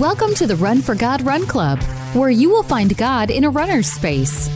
Welcome to the Run for God Run Club, where you will find God in a runner's space.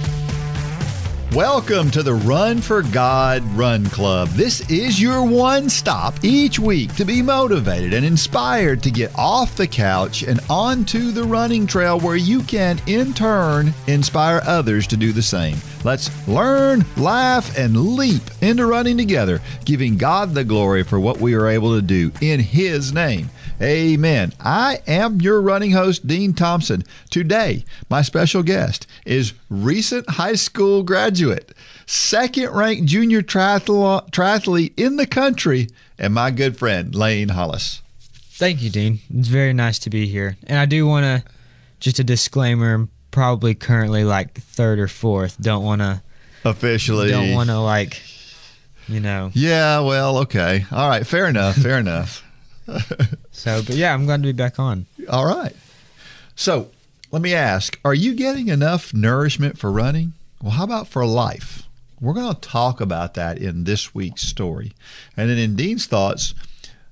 Welcome to the Run for God Run Club. This is your one stop each week to be motivated and inspired to get off the couch and onto the running trail where you can, in turn, inspire others to do the same. Let's learn, laugh, and leap into running together, giving God the glory for what we are able to do in His name. Amen. I am your running host, Dean Thompson. Today, my special guest is recent high school graduate, second-ranked junior triathlete in the country, and my good friend, Lane Hollis. Thank you, Dean. It's very nice to be here. And I do want to, just a disclaimer, probably currently like third or fourth. Don't want to Yeah, well, okay. All right, fair enough, fair enough. But yeah, I'm glad to be back on. All right. So let me ask, are you getting enough nourishment for running? Well, how about for life? We're going to talk about that in this week's story. And then in Dean's Thoughts,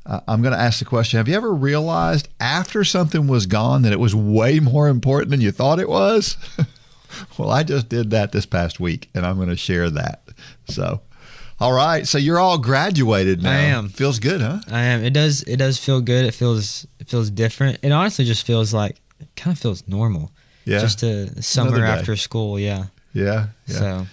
I'm going to ask the question, have you ever realized after something was gone that it was way more important than you thought it was? Well, I just did that this past week, and I'm going to share that. So, all right. So you're all graduated now. I am. Feels good, huh? I am. It does feel good. It feels different. It honestly just feels like, it kind of feels normal. Yeah. Just a summer after school. Yeah. Yeah. So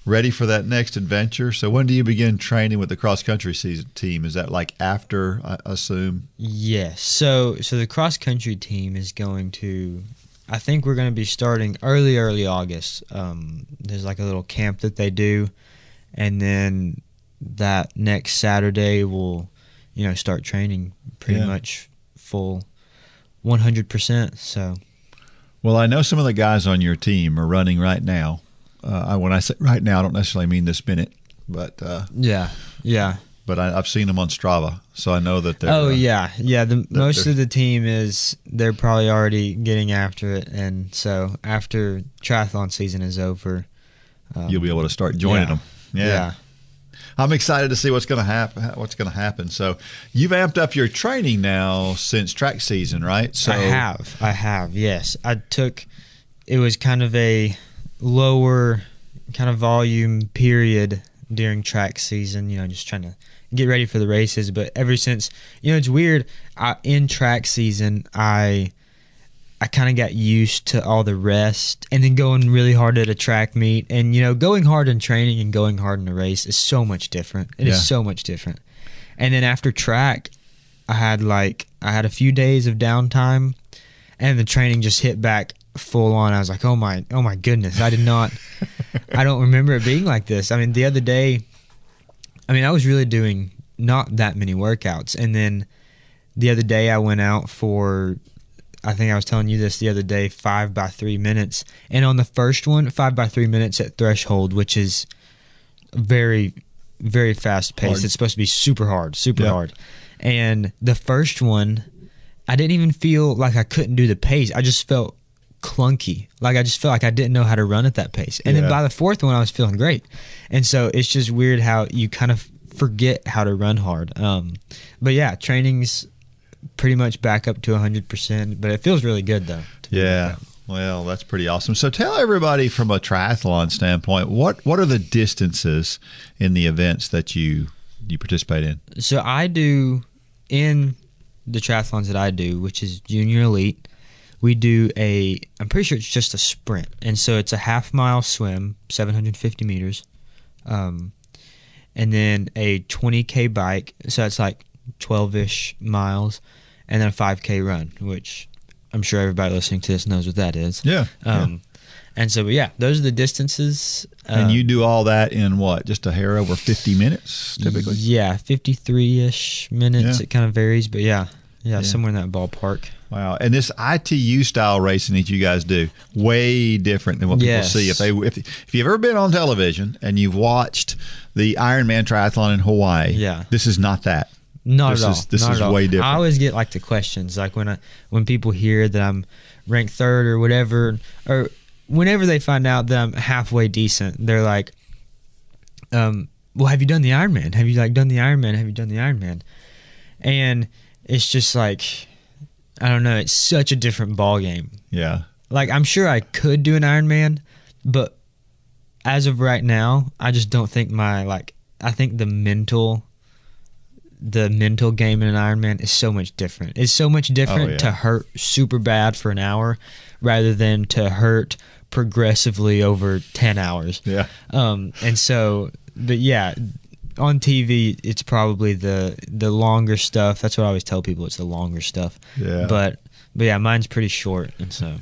ready for that next adventure. So when do you begin training with the cross country team? Is that like after, I assume? Yes. So the cross country team is going to, I think we're going to be starting early August. There's like a little camp that they do. And then that next Saturday we'll, start training pretty much full 100%. So, well, I know some of the guys on your team are running right now. When I say right now, I don't necessarily mean this minute, but yeah. But I've seen them on Strava, so I know that they're. Oh yeah. Most of the team they're probably already getting after it, and so after triathlon season is over, you'll be able to start joining them. Yeah. I'm excited to see what's going to happen. So you've amped up your training now since track season, right? So I have. Yes, it was kind of a lower kind of volume period during track season, just trying to get ready for the races. But ever since, it's weird. In track season, I kind of got used to all the rest, and then going really hard at a track meet, and going hard in training and going hard in a race is so much different. It is so much different. And then after track, I had a few days of downtime, and the training just hit back full on. I was like, oh my goodness, I don't remember it being like this. I mean, the other day, I was really doing not that many workouts, and then the other day I went out for, I think I was telling you this the other day, 5 by 3 minutes. And on the first one, 5 by 3 minutes at threshold, which is very, very fast paced. It's supposed to be super hard. And the first one, I didn't even feel like I couldn't do the pace. I just felt clunky. I just felt like I didn't know how to run at that pace. And then by the fourth one, I was feeling great. And so it's just weird how you kind of forget how to run hard. But yeah, training's pretty much back up to 100%, but it feels really good though. Yeah. Well, that's pretty awesome. So tell everybody from a triathlon standpoint, what are the distances in the events that you participate in? So I do, in the triathlons that I do, which is junior elite, we do I'm pretty sure it's just a sprint. And so it's a half-mile swim, 750 meters, and then a 20K bike, so it's like 12-ish miles, and then a 5K run, which I'm sure everybody listening to this knows what that is. Yeah. And so, those are the distances. And you do all that in what? Just a hair over 50 minutes, typically? Yeah, 53-ish minutes. Yeah. It kind of varies, but yeah, somewhere in that ballpark. Wow. And this ITU style racing that you guys do, way different than what people see. If you've ever been on television and you've watched the Ironman triathlon in Hawaii, this is not that. Not at all. This is way different. I always get the questions, when people hear that I'm ranked third or whatever, or whenever they find out that I'm halfway decent, they're like, well, have you done the Ironman? Have you done the Ironman? Have you done the Ironman? And it's just I don't know. It's such a different ball game. Yeah. Like, I'm sure I could do an Ironman, but as of right now, I just don't think I think the mental game in an Ironman is so much different. It's so much different to hurt super bad for an hour rather than to hurt progressively over 10 hours. Yeah. And so, but yeah, on TV, it's probably the longer stuff. That's what I always tell people. It's the longer stuff. Yeah. But yeah, mine's pretty short, and so.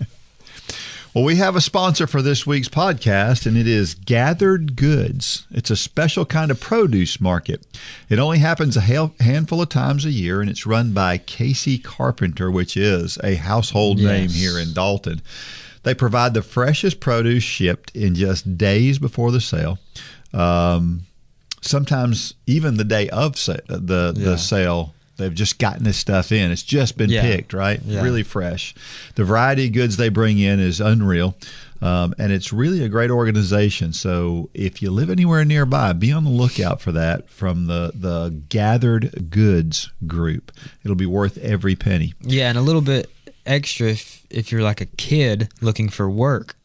Well, we have a sponsor for this week's podcast, and it is Gathered Goods. It's a special kind of produce market. It only happens a handful of times a year, and it's run by Casey Carpenter, which is a household name here in Dalton. They provide the freshest produce shipped in just days before the sale. Sometimes even the day of the sale. They've just gotten this stuff in. It's just been picked, right? Yeah. Really fresh. The variety of goods they bring in is unreal, and it's really a great organization. So if you live anywhere nearby, be on the lookout for that from the Gathered Goods group. It'll be worth every penny. Yeah, and a little bit extra if you're like a kid looking for work.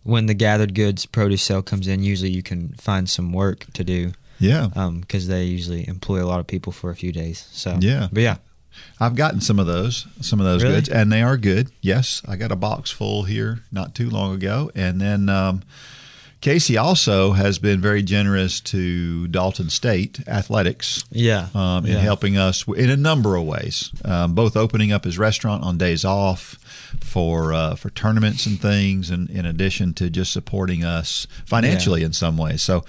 When the Gathered Goods produce sale comes in, usually you can find some work to do. Yeah. Because they usually employ a lot of people for a few days. So yeah. But yeah. I've gotten some of those really? goods, and they are good. Yes, I got a box full here not too long ago. And then Casey also has been very generous to Dalton State Athletics in helping us in a number of ways, both opening up his restaurant on days off for tournaments and things, and in addition to just supporting us financially in some ways. So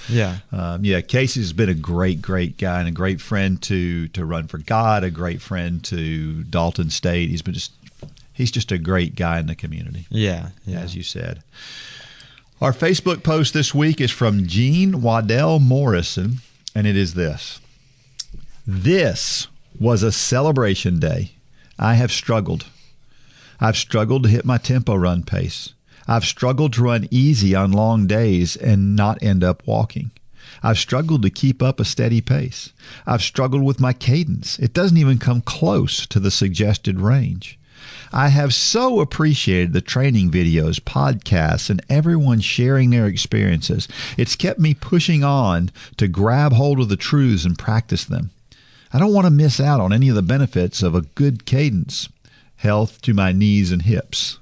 Casey's been a great guy and a great friend to Run for God, a great friend to Dalton State. He's just a great guy in the community. Yeah. As you said. Our Facebook post this week is from Jean Waddell Morrison, and it is this. This was a celebration day. I have struggled. I've struggled to hit my tempo run pace. I've struggled to run easy on long days and not end up walking. I've struggled to keep up a steady pace. I've struggled with my cadence. It doesn't even come close to the suggested range. I have so appreciated the training videos, podcasts, and everyone sharing their experiences. It's kept me pushing on to grab hold of the truths and practice them. I don't want to miss out on any of the benefits of a good cadence. Health to my knees and hips.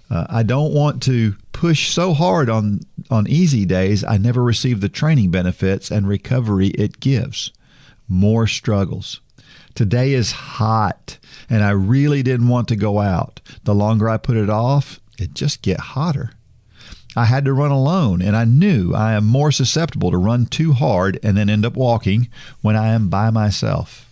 I don't want to push so hard on easy days I never receive the training benefits and recovery it gives. More struggles. Today is hot, and I really didn't want to go out. The longer I put it off, it just get hotter. I had to run alone, and I knew I am more susceptible to run too hard and then end up walking when I am by myself.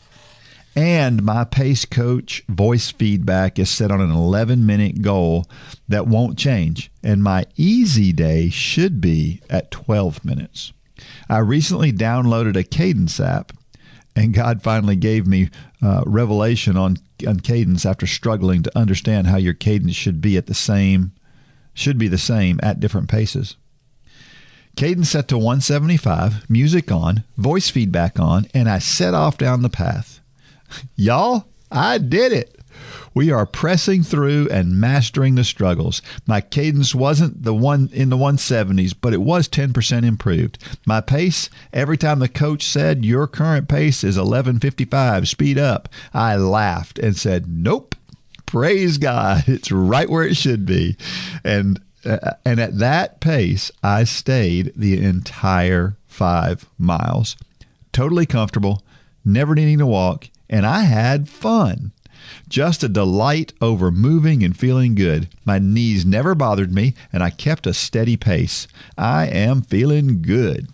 And my pace coach voice feedback is set on an 11-minute goal that won't change, and my easy day should be at 12 minutes. I recently downloaded a cadence app, and God finally gave me revelation on cadence after struggling to understand how your cadence should be the same at different paces. Cadence set to 175, music on, voice feedback on, and I set off down the path. Y'all, I did it. We are pressing through and mastering the struggles. My cadence wasn't the one in the 170s, but it was 10% improved. My pace, every time the coach said, your current pace is 11:55, speed up, I laughed and said, nope, praise God, it's right where it should be. And at that pace, I stayed the entire 5 miles. Totally comfortable, never needing to walk, and I had fun. Just a delight over moving and feeling good. My knees never bothered me, and I kept a steady pace. I am feeling good.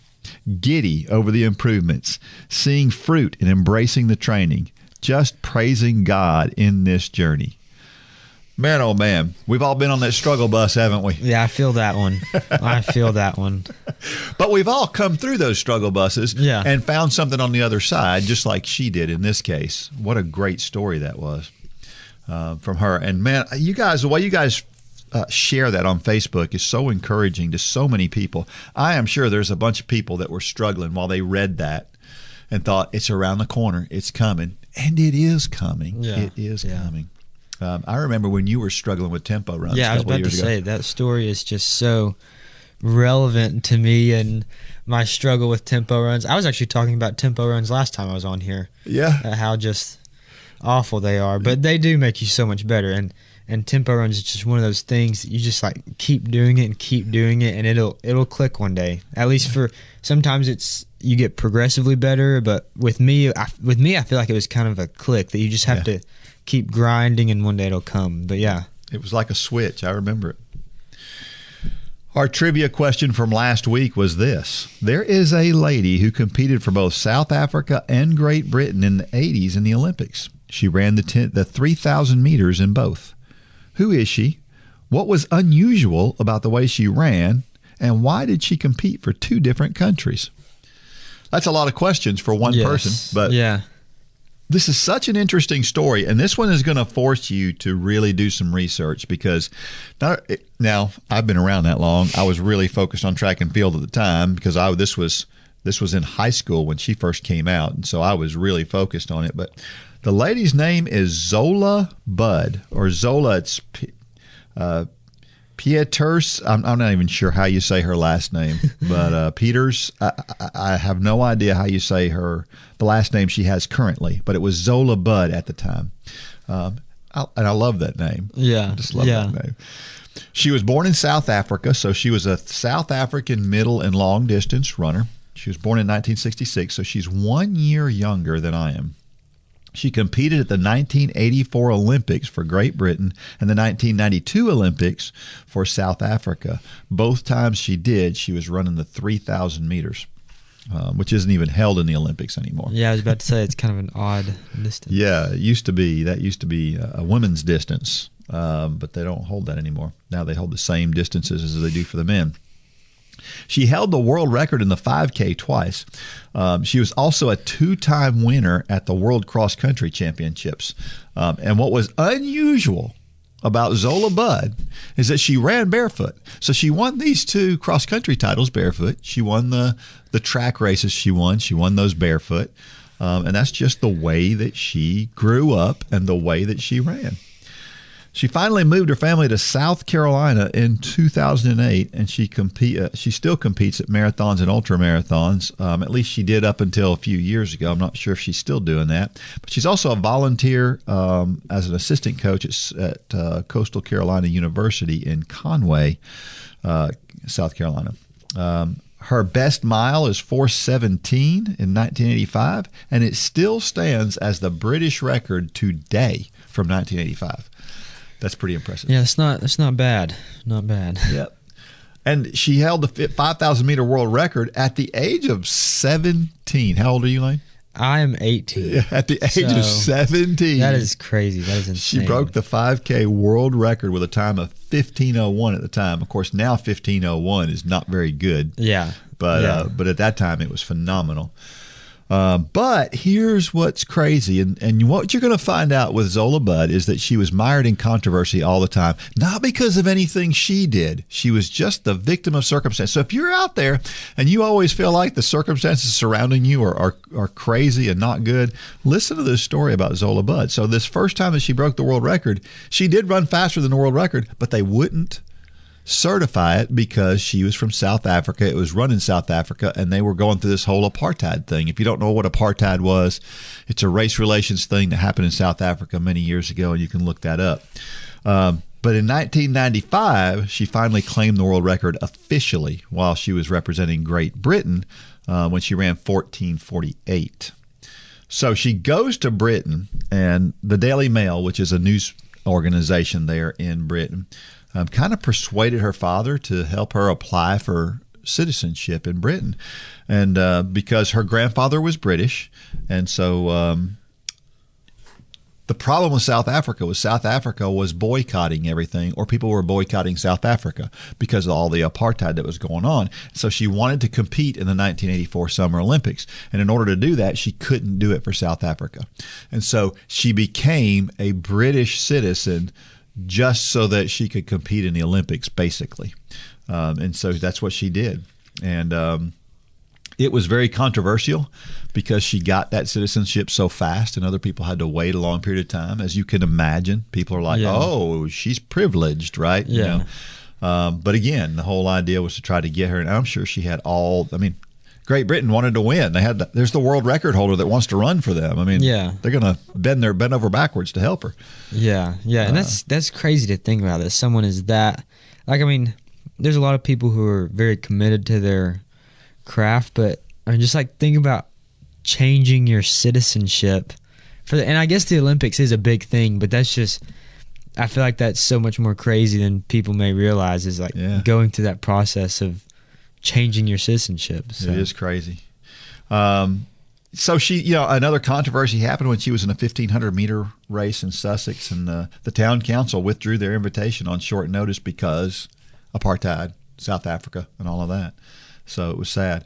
Giddy over the improvements, seeing fruit and embracing the training. Just praising God in this journey. Man, oh man, we've all been on that struggle bus, haven't we? Yeah, I feel that one. But we've all come through those struggle buses and found something on the other side, just like she did in this case. What a great story that was from her. And man, the way you guys share that on Facebook is so encouraging to so many people. I am sure there's a bunch of people that were struggling while they read that and thought, it's around the corner, it's coming. And it is coming. Yeah. It is coming. I remember when you were struggling with tempo runs. Yeah, I was about to say that story is just so relevant to me and my struggle with tempo runs. I was actually talking about tempo runs last time I was on here. Yeah, how just awful they are, but they do make you so much better. And tempo runs is just one of those things that you just like keep doing it, and it'll click one day. At least for sometimes you get progressively better, but with me I feel like it was kind of a click that you just have to keep grinding, and one day it'll come. But yeah, it was like a switch. I remember it. Our trivia question from last week was this. There is a lady who competed for both South Africa and Great Britain in the 80s in the Olympics. She ran the 3,000 meters in both. Who is she? What was unusual about the way she ran? And why did she compete for 2 different countries? That's a lot of questions for one person, but this is such an interesting story, and this one is going to force you to really do some research because now I've been around that long. I was really focused on track and field at the time because this was in high school when she first came out, and so I was really focused on it. But the lady's name is Zola Budd, or Zola. It's Pieters. I'm not even sure how you say her last name, but Peters. I have no idea how you say the last name she has currently, but it was Zola Budd at the time, and I love that name. Yeah, I just love that name. She was born in South Africa, so she was a South African middle and long distance runner. She was born in 1966, so she's 1 year younger than I am. She competed at the 1984 Olympics for Great Britain and the 1992 Olympics for South Africa. Both times she was running the 3,000 meters, which isn't even held in the Olympics anymore. Yeah, I was about to say it's kind of an odd distance. Yeah, that used to be a women's distance, but they don't hold that anymore. Now they hold the same distances as they do for the men. She held the world record in the 5K twice. She was also a 2-time winner at the World Cross Country Championships. And what was unusual about Zola Budd is that she ran barefoot. So she won these 2 cross-country titles barefoot. She won the track races she won. She won those barefoot. And that's just the way that she grew up and the way that she ran. She finally moved her family to South Carolina in 2008, and she still competes at marathons and ultramarathons. At least she did up until a few years ago. I'm not sure if she's still doing that. But she's also a volunteer as an assistant coach at Coastal Carolina University in Conway, South Carolina. Her best mile is 4:17 in 1985, and it still stands as the British record today from 1985. That's pretty impressive. Yeah, it's not bad. Not bad. Yep. And she held the 5,000 meter world record at the age of 17. How old are you, Lane? I am 18. At the age of 17. That is crazy. That is insane. She broke the 5K world record with a time of 15:01 at the time. Of course, now 15:01 is not very good. Yeah. But at that time, it was phenomenal. But here's what's crazy, and what you're going to find out with Zola Budd is that she was mired in controversy all the time, not because of anything she did. She was just the victim of circumstance. So if you're out there and you always feel like the circumstances surrounding you are crazy and not good, listen to this story about Zola Budd. So this first time that she broke the world record, she did run faster than the world record, but they wouldn't certify it because she was from South Africa. It was run in South Africa, and they were going through this whole apartheid thing. If you don't know what apartheid was, it's a race relations thing that happened in South Africa many years ago, and you can look that up. But in 1995, she finally claimed the world record officially while she was representing Great Britain when she ran 14:48. So she goes to Britain, and the Daily Mail, which is a news organization there in Britain, kind of persuaded her father to help her apply for citizenship in Britain. And because her grandfather was British, and so the problem with South Africa was boycotting everything, or people were boycotting South Africa because of all the apartheid that was going on. So she wanted to compete in the 1984 Summer Olympics. And in order to do that, she couldn't do it for South Africa. And so she became a British citizen just so that she could compete in the Olympics, basically. And so that's what she did. And It was very controversial because she got that citizenship so fast and other people had to wait a long period of time. As you can imagine, people are like, oh, she's privileged, right? Yeah. But again, the whole idea was to try to get her. And I'm sure she had Great Britain wanted to win. There's the world record holder that wants to run for them. They're going to bend over backwards to help her. Yeah. And that's crazy to think about, that someone is that, there's a lot of people who are very committed to their craft, but just think about changing your citizenship and I guess the Olympics is a big thing, but that's just, I feel like that's so much more crazy than people may realize, is going through that process of changing your citizenship. So. It is crazy. So she, another controversy happened when she was in a 1,500-meter race in Sussex, and the town council withdrew their invitation on short notice because apartheid, South Africa, and all of that. So it was sad.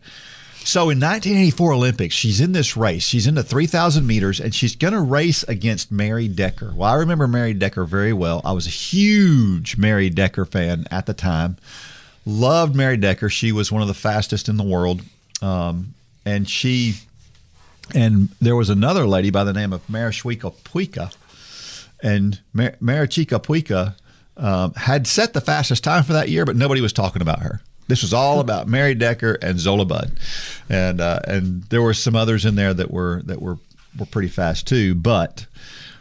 So in 1984 Olympics, she's in this race. She's in the 3,000 meters, and she's going to race against Mary Decker. Well, I remember Mary Decker very well. I was a huge Mary Decker fan at the time. Loved Mary Decker. She was one of the fastest in the world. And there was another lady by the name of Marichika Puika. And Marichika Puika had set the fastest time for that year, but nobody was talking about her. This was all about Mary Decker and Zola Budd, and there were some others in there that were pretty fast too. But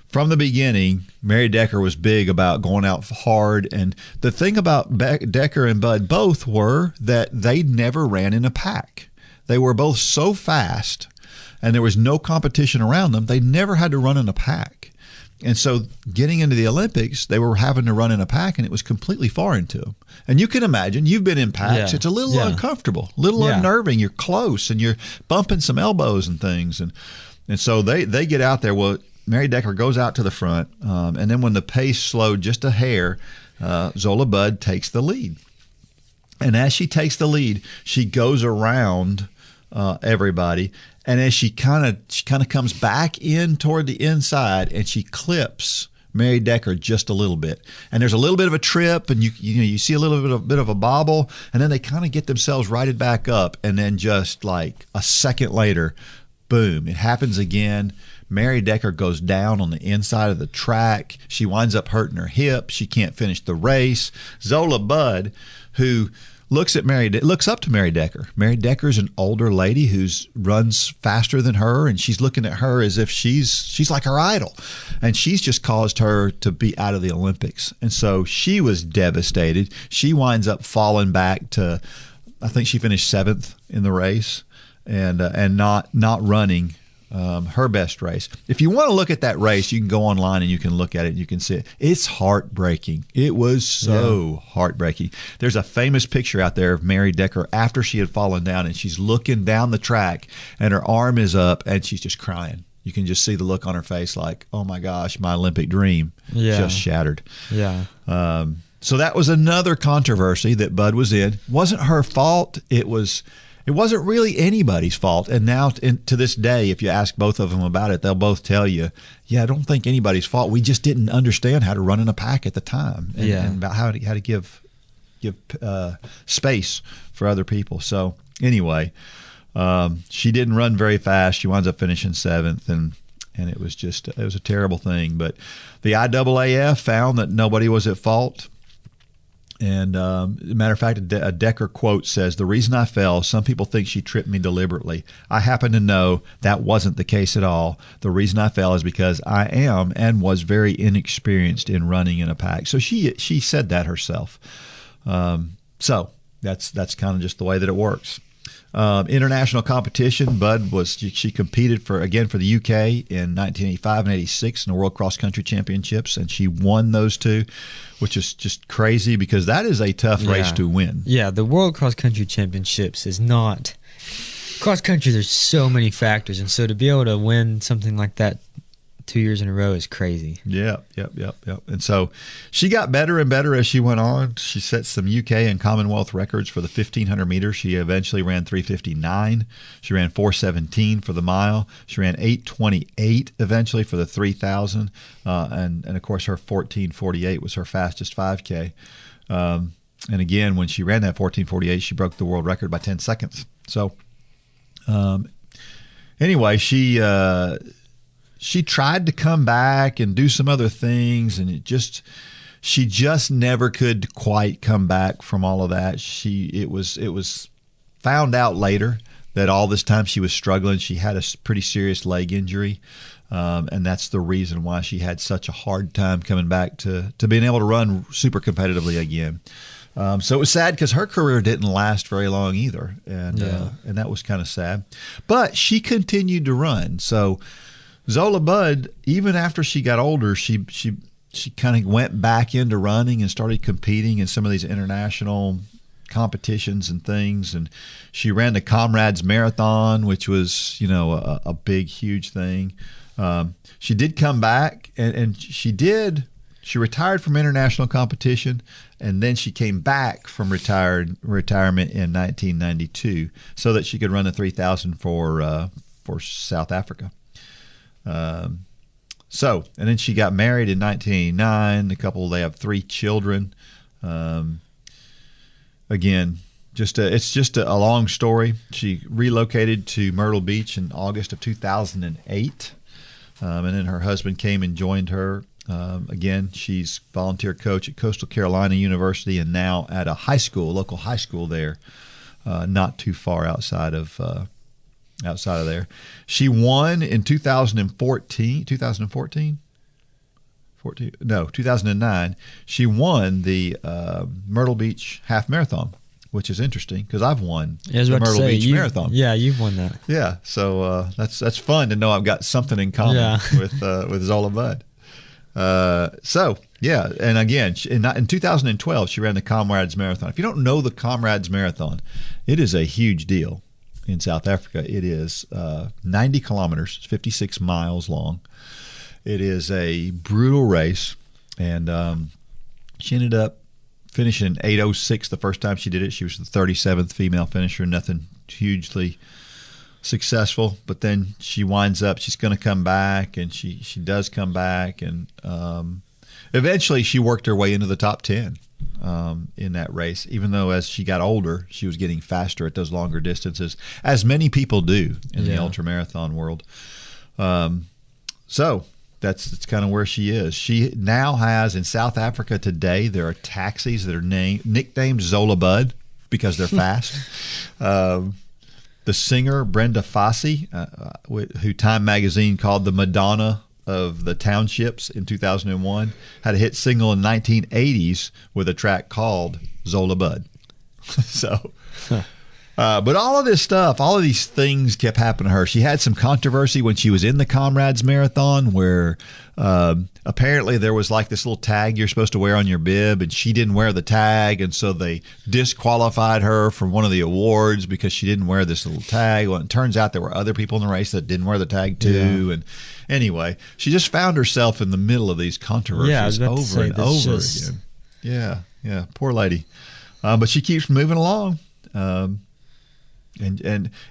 from the beginning, Mary Decker was big about going out hard. And the thing about Decker and Budd both were that they never ran in a pack. They were both so fast, and there was no competition around them. They never had to run in a pack. And so getting into the Olympics, they were having to run in a pack, and it was completely foreign to them. And you can imagine, you've been in packs. Yeah. It's a little uncomfortable, a little unnerving. You're close, and you're bumping some elbows and things. And so they get out there. Well, Mary Decker goes out to the front, and then when the pace slowed just a hair, Zola Budd takes the lead. And as she takes the lead, she goes around everybody. And as she kind of comes back in toward the inside, and she clips Mary Decker just a little bit. And there's a little bit of a trip, and you see a little bit of a bobble, and then they kind of get themselves righted back up, and then just like a second later, boom, it happens again. Mary Decker goes down on the inside of the track. She winds up hurting her hip. She can't finish the race. Zola Budd, who looks up to Mary Decker. Mary Decker's an older lady who runs faster than her, and she's looking at her as if she's like her idol, and she's just caused her to be out of the Olympics. And so she was devastated. She winds up falling back to, I think she finished 7th in the race, and not running her best race. If you want to look at that race, you can go online and you can look at it and you can see it. It's heartbreaking. It was so heartbreaking. There's a famous picture out there of Mary Decker after she had fallen down, and she's looking down the track, and her arm is up, and she's just crying. You can just see the look on her face like, oh my gosh, my Olympic dream just shattered. Yeah. So that was another controversy that Budd was in. It wasn't her fault. It wasn't really anybody's fault. And now to this day, if you ask both of them about it, they'll both tell you, I don't think anybody's fault. We just didn't understand how to run in a pack at the time, and about how to give space for other people. So anyway, she didn't run very fast. She winds up finishing 7th, and it was a terrible thing. But the IAAF found that nobody was at fault. And as a matter of fact, a Decker quote says, "The reason I fell, some people think she tripped me deliberately. I happen to know that wasn't the case at all. The reason I fell is because I am and was very inexperienced in running in a pack." So she said that herself. So that's kind of just the way that it works. International competition, she competed for the UK in 1985 and 86 in the World Cross Country Championships, and she won those two, which is just crazy because that is a tough race to win. Yeah, the World Cross Country Championships is not cross country. There's so many factors, and so to be able to win something like that 2 years in a row is crazy. Yep. And so she got better and better as she went on. She set some UK and Commonwealth records for the 1,500 meters. She eventually ran 3:59. She ran 4:17 for the mile. She ran 8:28 eventually for the 3,000. And of course, her 14:48 was her fastest 5K. And again, when she ran that 14:48, she broke the world record by 10 seconds. So Anyway, she tried to come back and do some other things, and she just never could quite come back from all of that. It was found out later that all this time she was struggling. She had a pretty serious leg injury, and that's the reason why she had such a hard time coming back to being able to run super competitively again. So it was sad because her career didn't last very long either, and that was kind of sad. But she continued to run. So Zola Budd, even after she got older, she kind of went back into running and started competing in some of these international competitions and things. And she ran the Comrades Marathon, which was, a big, huge thing. She did come back, and she retired from international competition, and then she came back from retirement in 1992 so that she could run the 3,000 for South Africa. And then she got married in 1989. They have 3 children. Again, it's just a long story. She relocated to Myrtle Beach in August of 2008. And then her husband came and joined her. Again, she's volunteer coach at Coastal Carolina University and now at a local high school there, not too far outside of there. She won in 2009. She won the Myrtle Beach Half Marathon, which is interesting because I've won the Myrtle Beach Marathon. Yeah, you've won that. Yeah, so that's fun to know I've got something in common with Zola Budd. And again, in 2012, she ran the Comrades Marathon. If you don't know the Comrades Marathon, it is a huge deal in South Africa. It is 90 kilometers, 56 miles long. It is a brutal race, and she ended up finishing 8:06 the first time she did it. She was the 37th female finisher, nothing hugely successful, but then she winds up, she's going to come back, and she does come back, and eventually she worked her way into the top 10 in that race, even though as she got older, she was getting faster at those longer distances, as many people do in the ultramarathon world. So that's kind of where she is. She now has, in South Africa today, there are taxis that are nicknamed Zola Budd because they're fast. The singer Brenda Fassie, who Time magazine called the Madonna of the townships in 2001, had a hit single in the 1980s with a track called Zola Budd. But all of this stuff, all of these things kept happening to her. She had some controversy when she was in the Comrades Marathon where apparently there was like this little tag you're supposed to wear on your bib, and she didn't wear the tag, and so they disqualified her from one of the awards because she didn't wear this little tag. Well, it turns out there were other people in the race that didn't wear the tag too. And anyway, she just found herself in the middle of these controversies over and over again. Yeah, poor lady. But she keeps moving along. And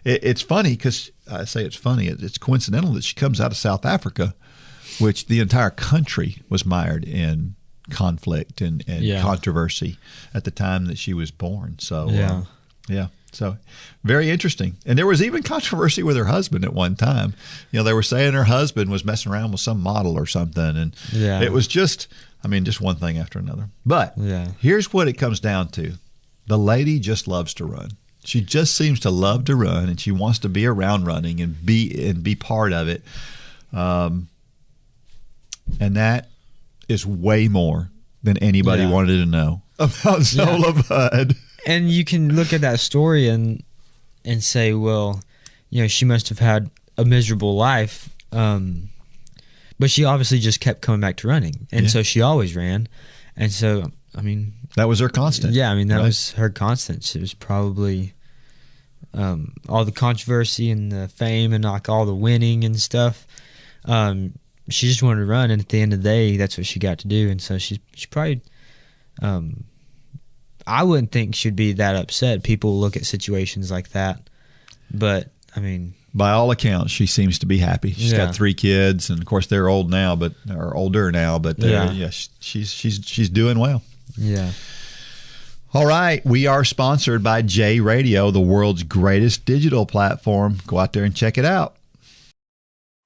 it's funny because I say it's funny. It's coincidental that she comes out of South Africa, which the entire country was mired in conflict and controversy at the time that she was born. So, so very interesting. And there was even controversy with her husband at one time. They were saying her husband was messing around with some model or something. And it was just one thing after another. But here's what it comes down to. The lady just loves to run. She just seems to love to run, and she wants to be around running and be part of it. And that is way more than anybody wanted to know about Zola Budd. And you can look at that story and say, well, she must have had a miserable life. But she obviously just kept coming back to running. And so she always ran. And so, that was her constant. Yeah, that was her constant. It was probably all the controversy and the fame and like all the winning and stuff. She just wanted to run, and at the end of the day, that's what she got to do. And so she probably, I wouldn't think she'd be that upset. People look at situations like that, but by all accounts, she seems to be happy. She's got 3 kids, and of course they're older now, but she's doing well. Yeah. All right, we are sponsored by J Radio, the world's greatest digital platform. Go out there and check it out.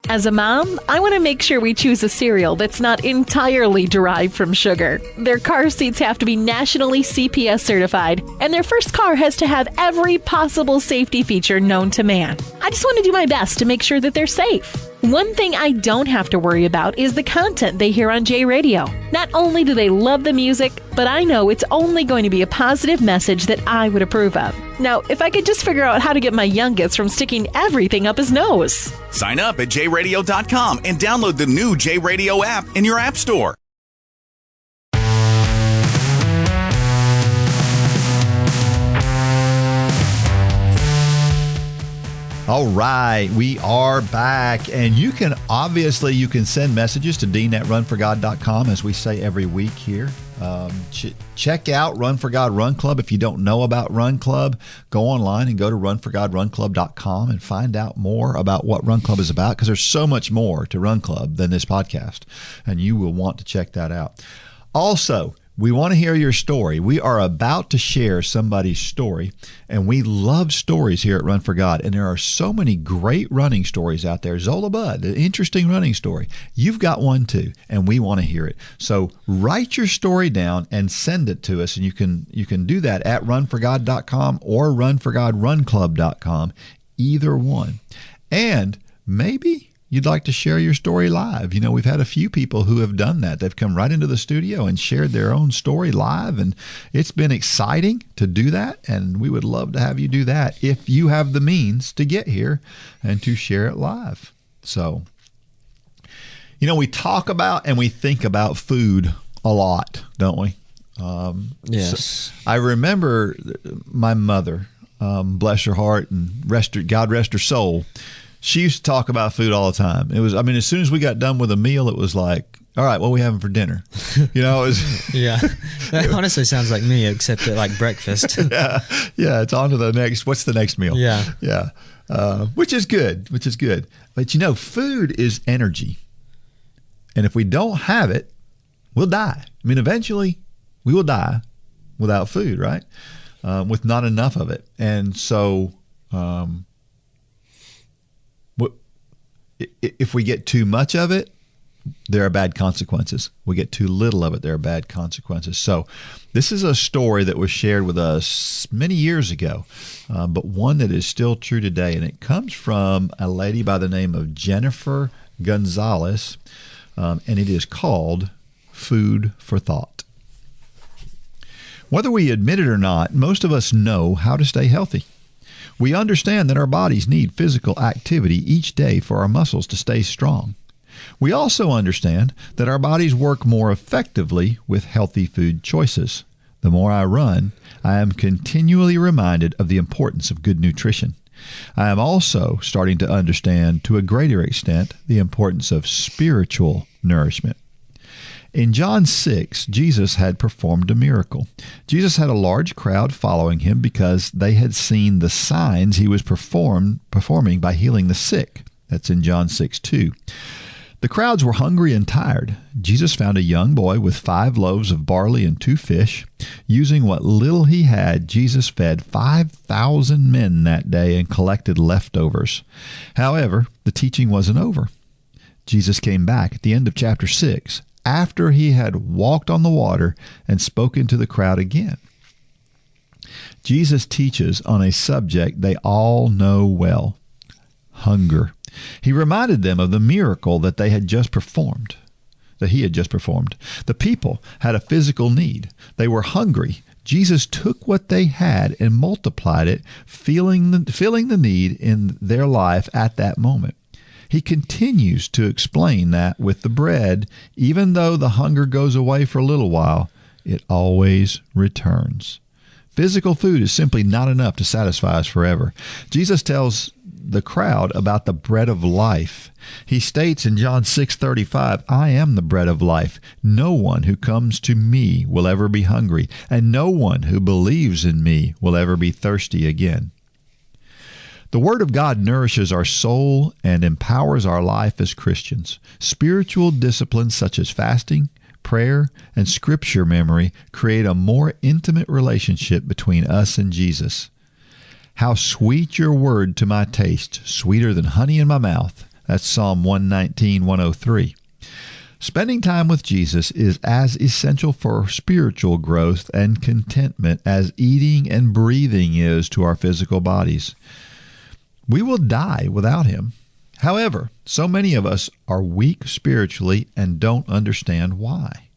As a mom, I want to make sure we choose a cereal that's not entirely derived from sugar. Their car seats have to be nationally CPS certified, and their first car has to have every possible safety feature known to man. I just want to do my best to make sure that they're safe. One thing I don't have to worry about is the content they hear on J Radio. Not only do they love the music, but I know it's only going to be a positive message that I would approve of. Now, if I could just figure out how to get my youngest from sticking everything up his nose. Sign up at jradio.com and download the new J Radio app in your app store. All right, we are back, and you can send messages to dean@runforgod.com, as we say every week here. Check out Run for God Run Club. If you don't know about Run Club, go online and go to runforgodrunclub.com and find out more about what Run Club is about, because there's so much more to Run Club than this podcast, and you will want to check that out. Also, we want to hear your story. We are about to share somebody's story, and we love stories here at Run for God. And there are so many great running stories out there. Zola Budd, an interesting running story. You've got one too, and we want to hear it. So write your story down and send it to us, and you can do that at runforgod.com or runforgodrunclub.com, either one. And maybe you'd like to share your story live. You know, we've had a few people who have done that. They've come right into the studio and shared their own story live, and it's been exciting to do that, and we would love to have you do that if you have the means to get here and to share it live. So, you know, we talk about and we think about food a lot, don't we? Yes. So I remember my mother, bless her heart and God rest her soul, she used to talk about food all the time. As soon as we got done with a meal, it was like, all right, what are we having for dinner? You know, it was yeah. That honestly sounds like me, except at like breakfast. yeah. It's on to the next. What's the next meal? Yeah. Which is good. But you know, food is energy, and if we don't have it, we'll die. I mean, eventually, we will die without food, right? With not enough of it, and so. If we get too much of it, there are bad consequences. We get too little of it, there are bad consequences. So this is a story that was shared with us many years ago, but one that is still true today. And it comes from a lady by the name of Jennifer Gonzalez, and it is called Food for Thought. Whether we admit it or not, most of us know how to stay healthy. We understand that our bodies need physical activity each day for our muscles to stay strong. We also understand that our bodies work more effectively with healthy food choices. The more I run, I am continually reminded of the importance of good nutrition. I am also starting to understand, to a greater extent, the importance of spiritual nourishment. In John 6, Jesus had performed a miracle. Jesus had a large crowd following him because they had seen the signs he was performing by healing the sick. That's in John 6:2. The crowds were hungry and tired. Jesus found a young boy with 5 loaves of barley and 2 fish. Using what little he had, Jesus fed 5,000 men that day and collected leftovers. However, the teaching wasn't over. Jesus came back at the end of chapter 6. After he had walked on the water and spoken to the crowd again. Jesus teaches on a subject they all know well, hunger. He reminded them of the miracle that he had just performed. The people had a physical need. They were hungry. Jesus took what they had and multiplied it, filling the need in their life at that moment. He continues to explain that with the bread, even though the hunger goes away for a little while, it always returns. Physical food is simply not enough to satisfy us forever. Jesus tells the crowd about the bread of life. He states in John 6:35, I am the bread of life. No one who comes to me will ever be hungry, and no one who believes in me will ever be thirsty again. The Word of God nourishes our soul and empowers our life as Christians. Spiritual disciplines such as fasting, prayer and scripture memory create a more intimate relationship between us and Jesus. How sweet your word to my taste, sweeter than honey in my mouth. That's Psalm 119, 103. Spending time with Jesus is as essential for spiritual growth and contentment as eating and breathing is to our physical bodies. We will die without him. However, so many of us are weak spiritually and don't understand why.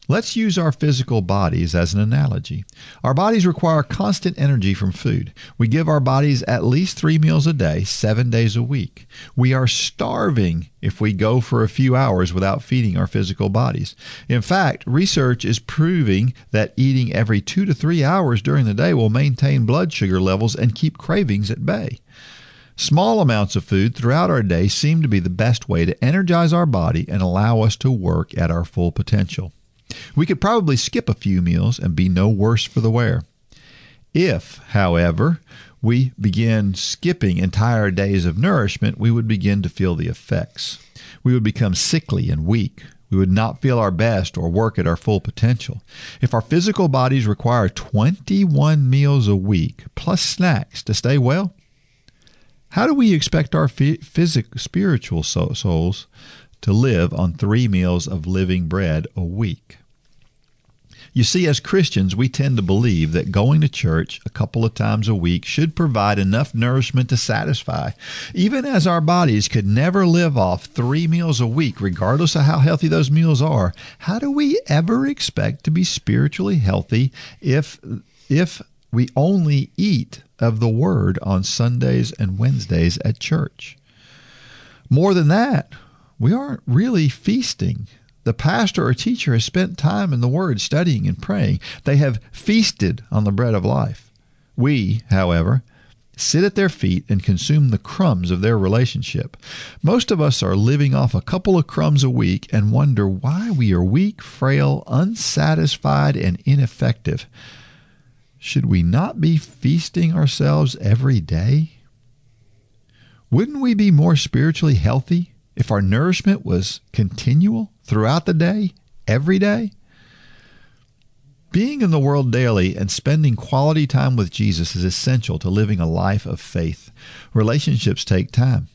Let's use our physical bodies as an analogy. Our bodies require constant energy from food. We give our bodies at least 3 meals a day, 7 days a week. We are starving if we go for a few hours without feeding our physical bodies. In fact, research is proving that eating every 2 to 3 hours during the day will maintain blood sugar levels and keep cravings at bay. Small amounts of food throughout our day seem to be the best way to energize our body and allow us to work at our full potential. We could probably skip a few meals and be no worse for the wear. If, however, we begin skipping entire days of nourishment, we would begin to feel the effects. We would become sickly and weak. We would not feel our best or work at our full potential. If our physical bodies require 21 meals a week plus snacks to stay well, how do we expect our spiritual souls to live on 3 meals of living bread a week? You see, as Christians, we tend to believe that going to church a couple of times a week should provide enough nourishment to satisfy, even as our bodies could never live off 3 meals a week, regardless of how healthy those meals are. How do we ever expect to be spiritually healthy if we only eat of the Word on Sundays and Wednesdays at church? More than that, we aren't really feasting. The pastor or teacher has spent time in the Word studying and praying. They have feasted on the bread of life. We, however, sit at their feet and consume the crumbs of their relationship. Most of us are living off a couple of crumbs a week and wonder why we are weak, frail, unsatisfied, and ineffective. Should we not be feasting ourselves every day? Wouldn't we be more spiritually healthy if our nourishment was continual throughout the day, every day? Being in the world daily and spending quality time with Jesus is essential to living a life of faith. Relationships take time.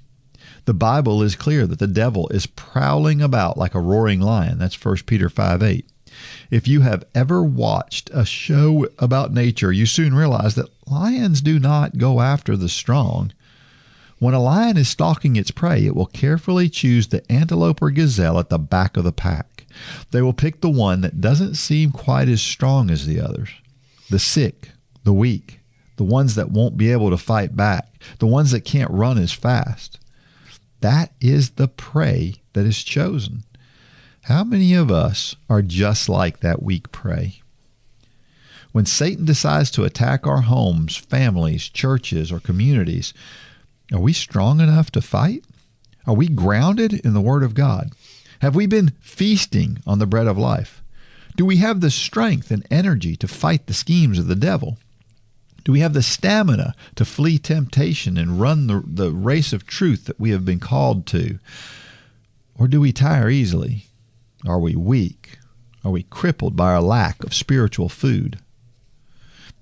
The Bible is clear that the devil is prowling about like a roaring lion. That's 1 Peter 5:8. If you have ever watched a show about nature, you soon realize that lions do not go after the strong. When a lion is stalking its prey, it will carefully choose the antelope or gazelle at the back of the pack. They will pick the one that doesn't seem quite as strong as the others. The sick, the weak, the ones that won't be able to fight back, the ones that can't run as fast. That is the prey that is chosen. How many of us are just like that weak prey? When Satan decides to attack our homes, families, churches, or communities, are we strong enough to fight? Are we grounded in the Word of God? Have we been feasting on the bread of life? Do we have the strength and energy to fight the schemes of the devil? Do we have the stamina to flee temptation and run the race of truth that we have been called to? Or do we tire easily? Are we weak? Are we crippled by our lack of spiritual food?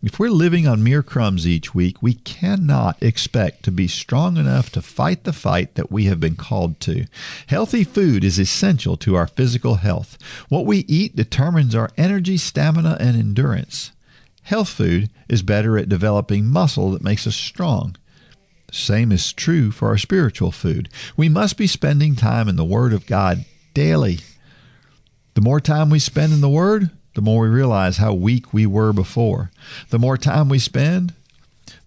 If we're living on mere crumbs each week, we cannot expect to be strong enough to fight the fight that we have been called to. Healthy food is essential to our physical health. What we eat determines our energy, stamina, and endurance. Health food is better at developing muscle that makes us strong. The same is true for our spiritual food. We must be spending time in the Word of God daily. The more time we spend in the Word, the more we realize how weak we were before. The more time we spend,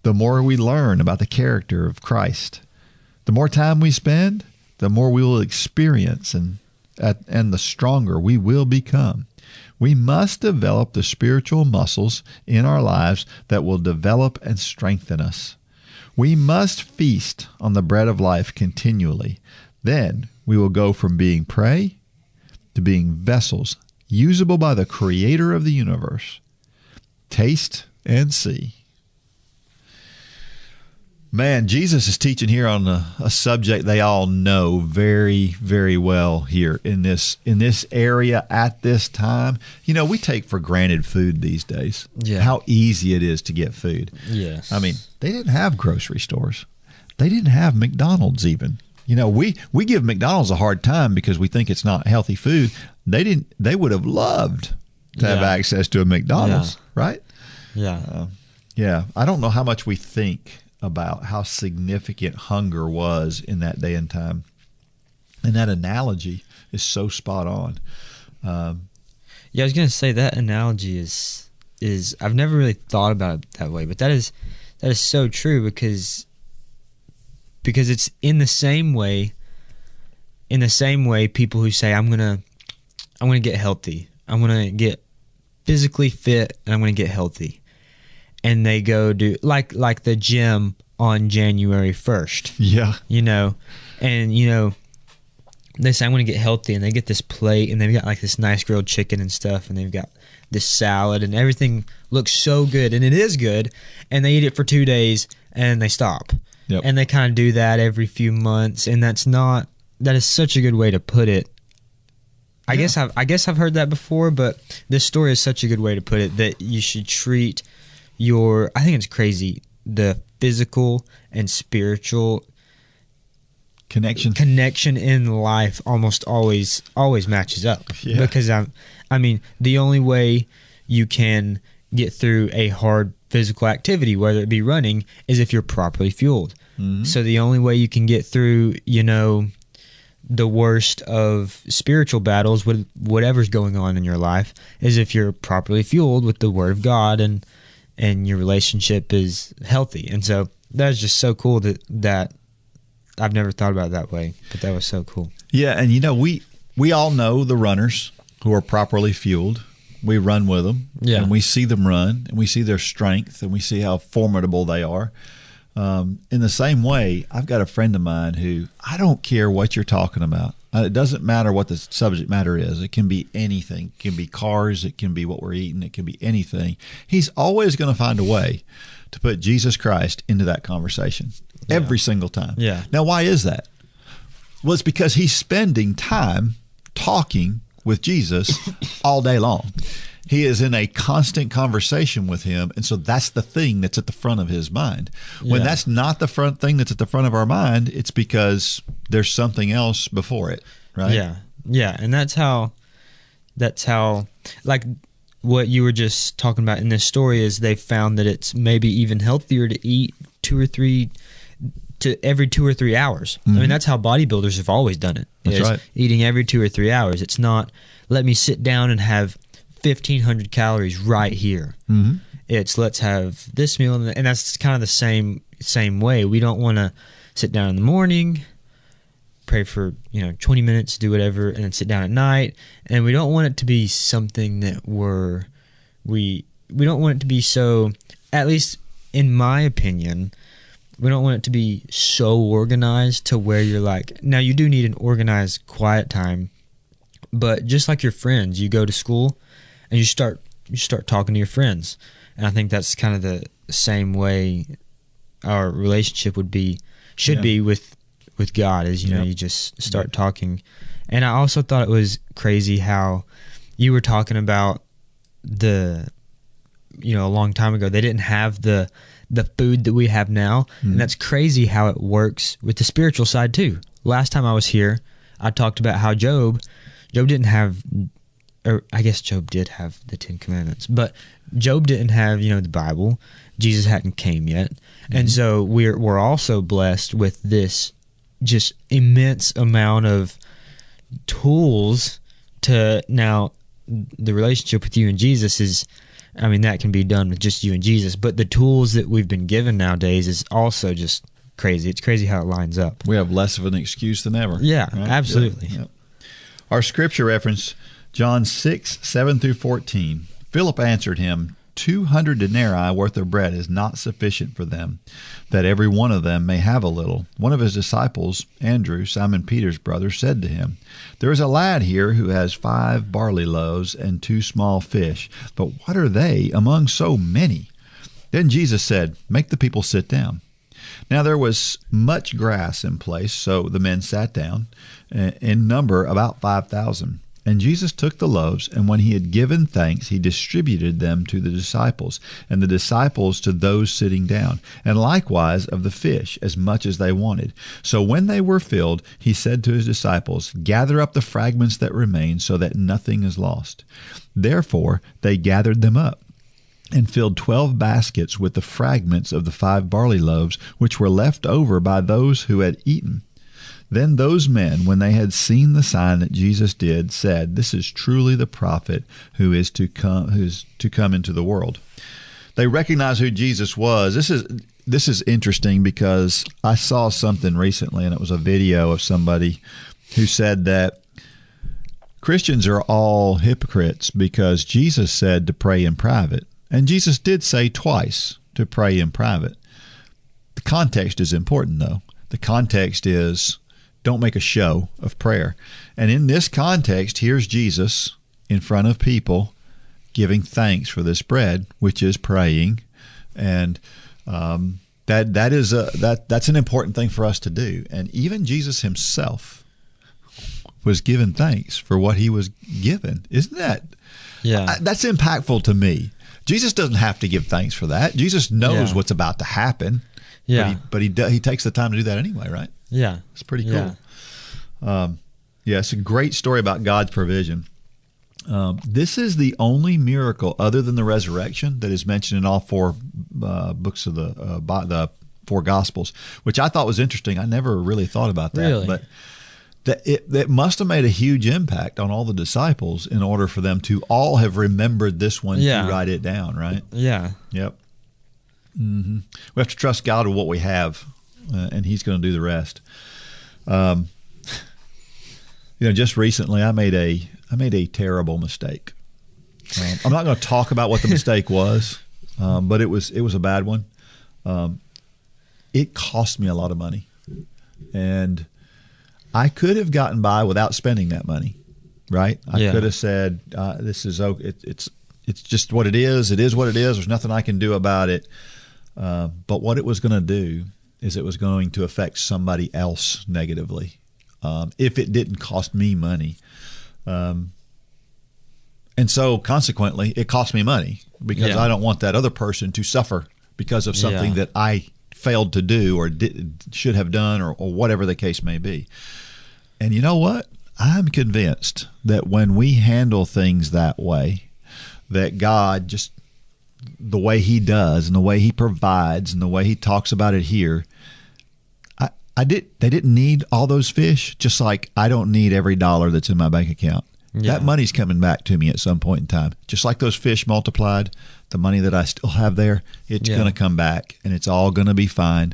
the more we learn about the character of Christ. The more time we spend, the more we will experience and the stronger we will become. We must develop the spiritual muscles in our lives that will develop and strengthen us. We must feast on the bread of life continually. Then we will go from being prey to being vessels usable by the Creator of the universe. Taste and see. Man, Jesus is teaching here on a subject they all know very, very well here in this area at this time. We take for granted food these days. Yeah. How easy it is to get food. Yes. I mean, they didn't have grocery stores. They didn't have McDonald's even. We give McDonald's a hard time because we think it's not healthy food. They didn't. They would have loved to have access to a McDonald's, right? Yeah. Yeah. I don't know how much we think about how significant hunger was in that day and time. And that analogy is so spot on. I was going to say that analogy is I've never really thought about it that way, but that is so true because it's in the same way people who say I'm going to get healthy. I'm going to get physically fit and I'm going to get healthy. And they go do like the gym on January 1st. Yeah. And they say I'm going to get healthy and they get this plate and they've got like this nice grilled chicken and stuff and they've got this salad and everything looks so good and it is good and they eat it for 2 days and they stop. Yep. And they kind of do that every few months and that is such a good way to put it. I guess I've heard that before, but this story is such a good way to put it that you should treat I think it's crazy, the physical and spiritual connection in life almost always matches up. Yeah. Because the only way you can get through a hard physical activity, whether it be running, is if you're properly fueled. Mm-hmm. So the only way you can get through, the worst of spiritual battles with whatever's going on in your life is if you're properly fueled with the Word of God and your relationship is healthy. And so that's just so cool that I've never thought about it that way, but that was so cool. Yeah, and we all know the runners who are properly fueled. We run with them, and we see them run, and we see their strength, and we see how formidable they are. In the same way, I've got a friend of mine who I don't care what you're talking about. It doesn't matter what the subject matter is. It can be anything. It can be cars. It can be what we're eating. It can be anything. He's always going to find a way to put Jesus Christ into that conversation every single time. Yeah. Now, why is that? Well, it's because he's spending time talking with Jesus all day long. He is in a constant conversation with him, and so that's the thing that's at the front of his mind. When that's not the front thing that's at the front of our mind, it's because there's something else before it, right? Yeah, and that's how, like what you were just talking about in this story is they found that it's maybe even healthier to eat every 2 or 3 hours. Mm-hmm. I mean, that's how bodybuilders have always done it. That's right. Eating every 2 or 3 hours. It's not, let me sit down and have 1,500 calories right here. Mm-hmm. It's let's have this meal, and that's kind of the same way. We don't want to sit down in the morning, pray for 20 minutes, do whatever, and then sit down at night. And we don't want it to be something that we don't want it to be so. At least in my opinion, we don't want it to be so organized to where you're like. Now you do need an organized quiet time, but just like your friends, you go to school. And you start talking to your friends, and I think that's kind of the same way our relationship should be with God. Is you just start talking. And I also thought it was crazy how you were talking about a long time ago they didn't have the food that we have now, and that's crazy how it works with the spiritual side too. Last time I was here, I talked about how Job didn't have. Or I guess Job did have the 10 Commandments, but Job didn't have, the Bible. Jesus hadn't came yet. Mm-hmm. And so we're also blessed with this just immense amount of tools to now the relationship with you and Jesus is, that can be done with just you and Jesus, but the tools that we've been given nowadays is also just crazy. It's crazy how it lines up. We have less of an excuse than ever. Yeah, right? absolutely. Yeah. Our scripture reference, John 6:7-14. Philip answered him, 200 denarii worth of bread is not sufficient for them, that every one of them may have a little. One of his disciples, Andrew, Simon Peter's brother, said to him, there is a lad here who has 5 barley loaves and 2 small fish, but what are they among so many? Then Jesus said, make the people sit down. Now there was much grass in place, so the men sat down, in number about 5,000. And Jesus took the loaves, and when he had given thanks, he distributed them to the disciples, and the disciples to those sitting down, and likewise of the fish, as much as they wanted. So when they were filled, he said to his disciples, "Gather up the fragments that remain, so that nothing is lost." Therefore they gathered them up, and filled 12 baskets with the fragments of the 5 barley loaves, which were left over by those who had eaten. Then those men, when they had seen the sign that Jesus did, said, "This is truly the prophet who is to come into the world." They recognized who Jesus was. This is interesting because I saw something recently, and it was a video of somebody who said that Christians are all hypocrites because Jesus said to pray in private. And Jesus did say twice to pray in private. The context is important, though. The context is, don't make a show of prayer. And in this context, here's Jesus in front of people giving thanks for this bread, which is praying. And that's an important thing for us to do. And even Jesus himself was given thanks for what he was given. Isn't that? Yeah. That's impactful to me. Jesus doesn't have to give thanks for that. Jesus knows what's about to happen. Yeah. But he takes the time to do that anyway, right? Yeah. It's pretty cool. It's a great story about God's provision. This is the only miracle other than the resurrection that is mentioned in all 4 books of the 4 Gospels, which I thought was interesting. I never really thought about that. Really? But it must have made a huge impact on all the disciples in order for them to all have remembered this one to write it down, right? Yeah. Yep. Mm-hmm. We have to trust God with what we have, and he's going to do the rest. Just recently I made a terrible mistake. I'm not going to talk about what the mistake was, but it was a bad one. It cost me a lot of money, and I could have gotten by without spending that money, right? I could have said, "This is okay. It's just what it is. It is what it is. There's nothing I can do about it." But what it was going to do is it was going to affect somebody else negatively if it didn't cost me money. And so consequently, it cost me money because I don't want that other person to suffer because of something that I failed to do or should have done or whatever the case may be. And you know what? I'm convinced that when we handle things that way, that God, just the way he does and the way he provides and the way he talks about it here, they didn't need all those fish, just like I don't need every dollar that's in my bank account. That money's coming back to me at some point in time. Just like those fish multiplied, the money that I still have there, it's going to come back, and it's all going to be fine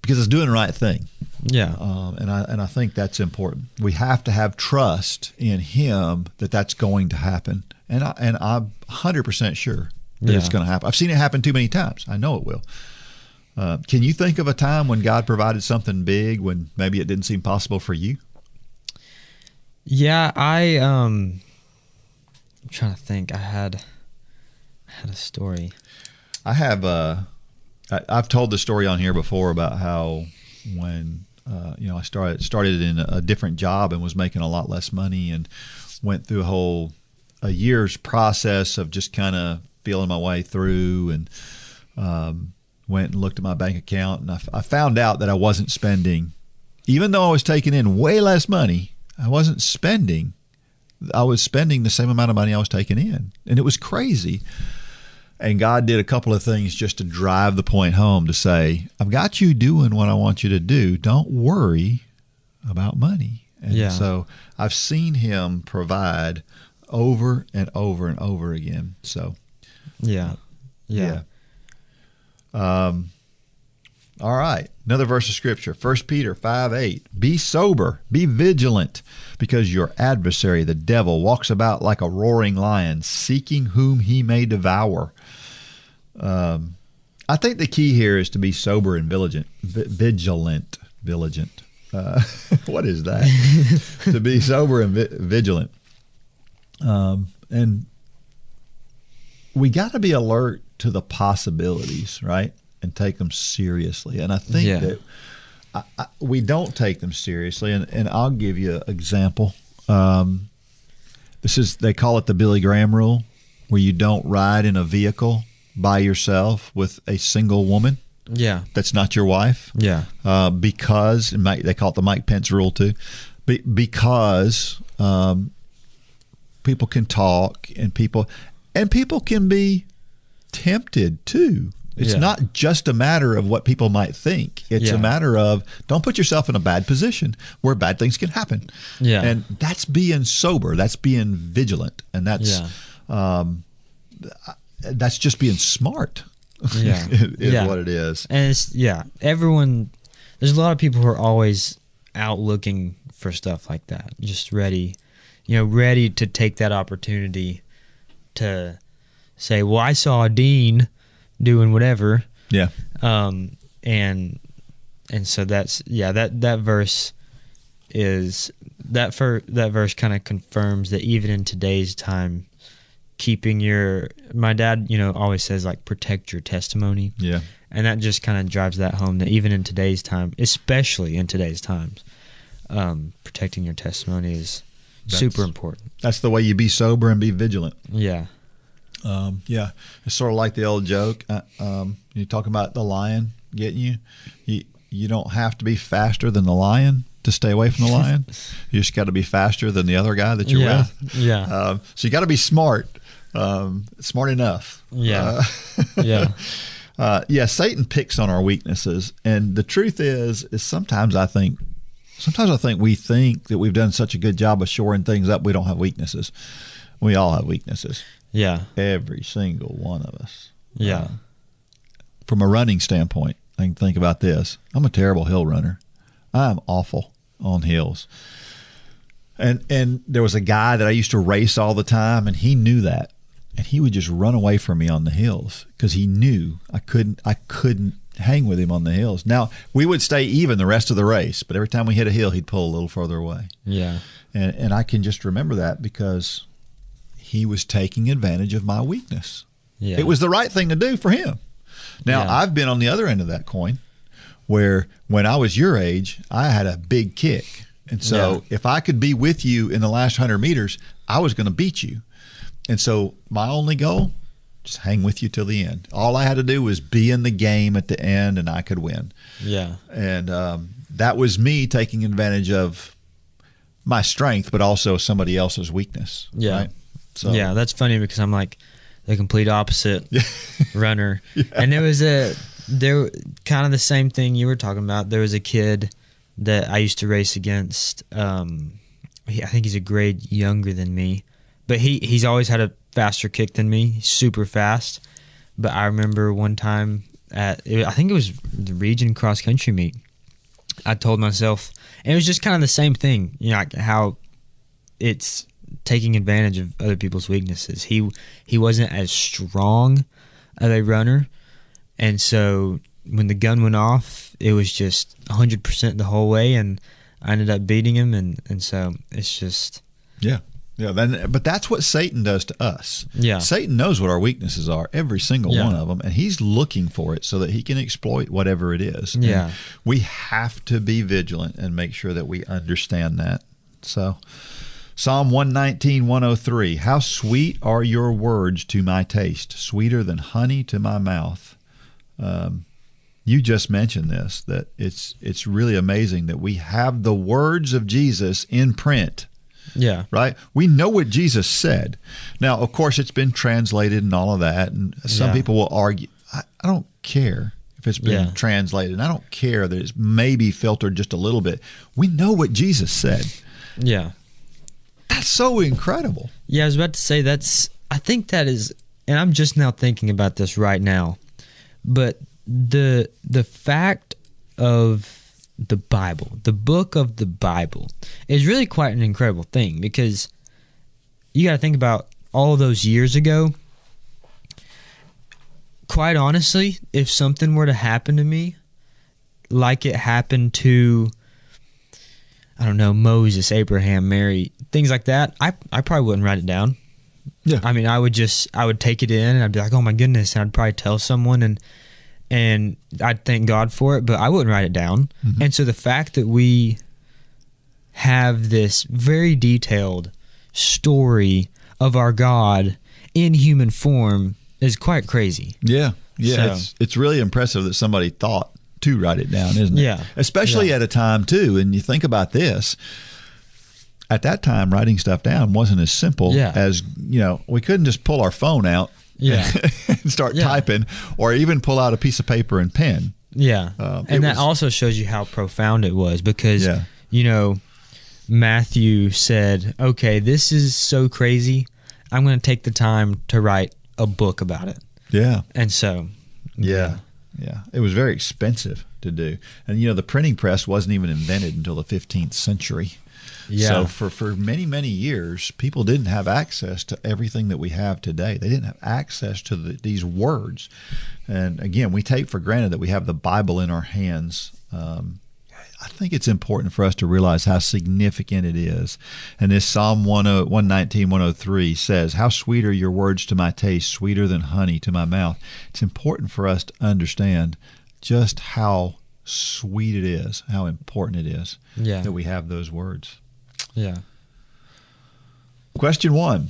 because it's doing the right thing. Yeah. And I think that's important. We have to have trust in him that that's going to happen. And I'm 100% sure that it's going to happen. I've seen it happen too many times. I know it will. Can you think of a time when God provided something big when maybe it didn't seem possible for you? Yeah, I'm trying to think. I had a story. I have. I've told the story on here before about how when I started in a different job and was making a lot less money and went through a year's process of just kind of feeling my way through and went and looked at my bank account, and I found out that I wasn't spending, even though I was taking in way less money. I wasn't spending. I was spending the same amount of money I was taking in, and it was crazy. And God did a couple of things just to drive the point home to say, I've got you doing what I want you to do. Don't worry about money. And so I've seen him provide over and over and over again. So, yeah. All right. Another verse of Scripture, 1 Peter 5:8. Be sober, be vigilant, because your adversary, the devil, walks about like a roaring lion, seeking whom he may devour. I think the key here is to be sober and vigilant. What is that? To be sober and vigilant. And we got to be alert to the possibilities, right? and take them seriously. And I think that we don't take them seriously. And I'll give you an example. They call it the Billy Graham rule, where you don't ride in a vehicle by yourself with a single woman. Yeah. That's not your wife. Yeah. Because they call it the Mike Pence rule too. Because people can talk and people can be tempted too. It's not just a matter of what people might think. It's a matter of don't put yourself in a bad position where bad things can happen. Yeah. And that's being sober. That's being vigilant. And that's just being smart. Yeah. is what it is. And it's, everyone, there's a lot of people who are always out looking for stuff like that. Just ready to take that opportunity to say, well, I saw Dean doing whatever. Yeah. And so that's that verse is that verse kind of confirms that even in today's time, my dad always says, like, protect your testimony. Yeah. And that just kind of drives that home, that even in today's time, especially in today's times, protecting your testimony is super important. That's the way you be sober and be vigilant. Yeah. It's sort of like the old joke. You talk about the lion getting you. You don't have to be faster than the lion to stay away from the lion. You just got to be faster than the other guy that you're with. Yeah. So you got to be smart, smart enough. Yeah. Satan picks on our weaknesses, and the truth is sometimes I think we think that we've done such a good job of shoring things up. We don't have weaknesses. We all have weaknesses. Yeah. Every single one of us. Yeah. From a running standpoint, I can think about this. I'm a terrible hill runner. I'm awful on hills. And there was a guy that I used to race all the time, and he knew that. And he would just run away from me on the hills because he knew I couldn't hang with him on the hills. Now, we would stay even the rest of the race, but every time we hit a hill, he'd pull a little further away. Yeah. And I can just remember that because he was taking advantage of my weakness. Yeah. It was the right thing to do for him. Now, I've been on the other end of that coin where when I was your age, I had a big kick. And so if I could be with you in the last 100 meters, I was going to beat you. And so my only goal, just hang with you till the end. All I had to do was be in the game at the end, and I could win. Yeah. And that was me taking advantage of my strength, but also somebody else's weakness. Yeah. Right? So. Yeah, that's funny because I'm like the complete opposite runner. Yeah. And there kind of the same thing you were talking about. There was a kid that I used to race against. I think he's a grade younger than me, but he's always had a faster kick than me. He's super fast. But I remember one time I think it was the region cross country meet, I told myself, and it was just kind of the same thing, like how it's taking advantage of other people's weaknesses. He wasn't as strong of a runner, and so when the gun went off, it was just 100% the whole way, and I ended up beating him, and so it's just but that's what Satan does to us. Yeah, Satan knows what our weaknesses are, every single one of them, and he's looking for it so that he can exploit whatever it is. Yeah, and we have to be vigilant and make sure that we understand that. So Psalm 119, 103, how sweet are your words to my taste, sweeter than honey to my mouth. You just mentioned this, that it's really amazing that we have the words of Jesus in print. Yeah. Right? We know what Jesus said. Now, of course, it's been translated and all of that, and some people will argue, I don't care if it's been translated. I don't care that it's maybe filtered just a little bit. We know what Jesus said. Yeah. That's so incredible. Yeah, I was about to say I think that is, and I'm just now thinking about this right now, but the fact of the Bible, the book of the Bible, is really quite an incredible thing, because you got to think about all those years ago. Quite honestly, if something were to happen to me, like it happened to, I don't know, Moses, Abraham, Mary, things like that, I probably wouldn't write it down. Yeah. I mean, I would take it in, and I'd be like, oh my goodness, and I'd probably tell someone, and and I'd thank God for it, but I wouldn't write it down. And so the fact that we have this very detailed story of our God in human form is quite crazy. Yeah. So, it's really impressive that somebody thought to write it down, isn't it? Yeah. Especially at a time too, and you think about this. At that time, writing stuff down wasn't as simple as, we couldn't just pull our phone out and start typing, or even pull out a piece of paper and pen. Yeah. And that also shows you how profound it was, because, Matthew said, okay, this is so crazy, I'm going to take the time to write a book about it. Yeah. And so, Yeah. It was very expensive to do. And, the printing press wasn't even invented until the 15th century. Yeah. So for many, many years, people didn't have access to everything that we have today. They didn't have access to these words. And again, we take for granted that we have the Bible in our hands. I think it's important for us to realize how significant it is. And this Psalm 119, 103 says, "How sweet are your words to my taste, sweeter than honey to my mouth." It's important for us to understand just how sweet it is, how important it is that we have those words. Yeah. Question 1.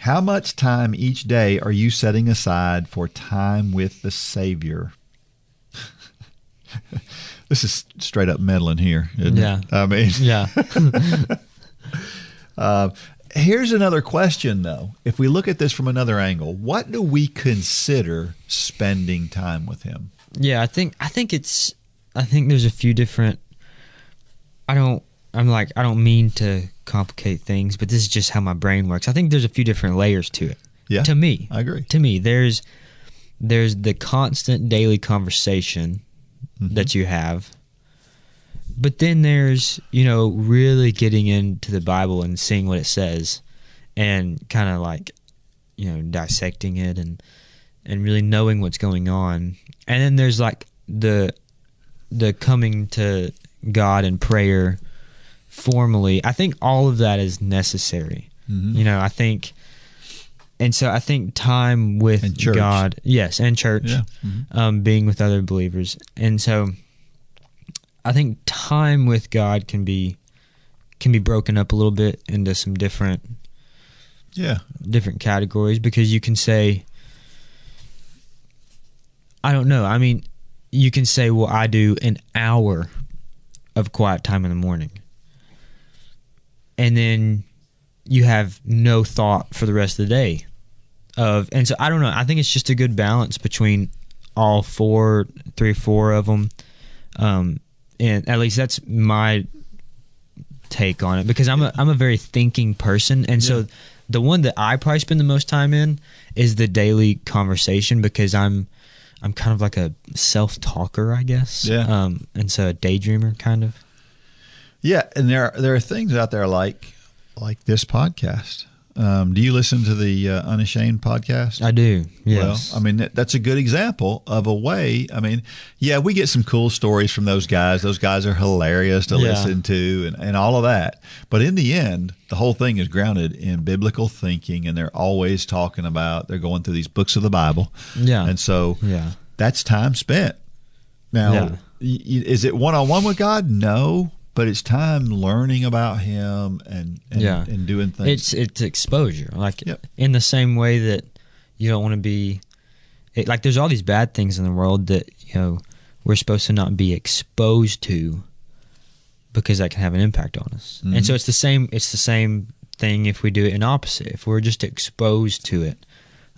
How much time each day are you setting aside for time with the Savior? This is straight up meddling here, isn't it? I mean, here's another question, though. If we look at this from another angle, what do we consider spending time with Him? Yeah, I think there's a few different. I don't mean to complicate things, but this is just how my brain works. I think there's a few different layers to it. Yeah, to me, I agree. To me, there's the constant daily conversation that you have, but then there's really getting into the Bible and seeing what it says, and kind of like dissecting it and really knowing what's going on. And then there's like the coming to God in prayer formally. I think all of that is necessary. I think, and so I think time with God, yes, and church, being with other believers, and so I think time with God can be broken up a little bit into some different categories, because you can say, I don't know. I mean, you can say, well, I do an hour of quiet time in the morning, and then you have no thought for the rest of the day. And so I don't know. I think it's just a good balance between all 3 or 4 of them. And at least that's my take on it, because I'm a very thinking person, and so the one that I probably spend the most time in is the daily conversation, because I'm kind of like a self-talker, I guess. Yeah. And so a daydreamer, kind of. Yeah, and there are things out there like this podcast. Do you listen to the Unashamed podcast? I do, yes. Well, I mean, that's a good example of a way. I mean, we get some cool stories from those guys. Those guys are hilarious to listen to and all of that. But in the end, the whole thing is grounded in biblical thinking, and they're always talking about, they're going through these books of the Bible. Yeah. And so that's time spent. Now, is it one-on-one with God? No. But it's time learning about Him and doing things. It's exposure. Like in the same way that you don't want to be like, there's all these bad things in the world that we're supposed to not be exposed to, because that can have an impact on us. And so it's the same thing if we do it in opposite. If we're just exposed to it,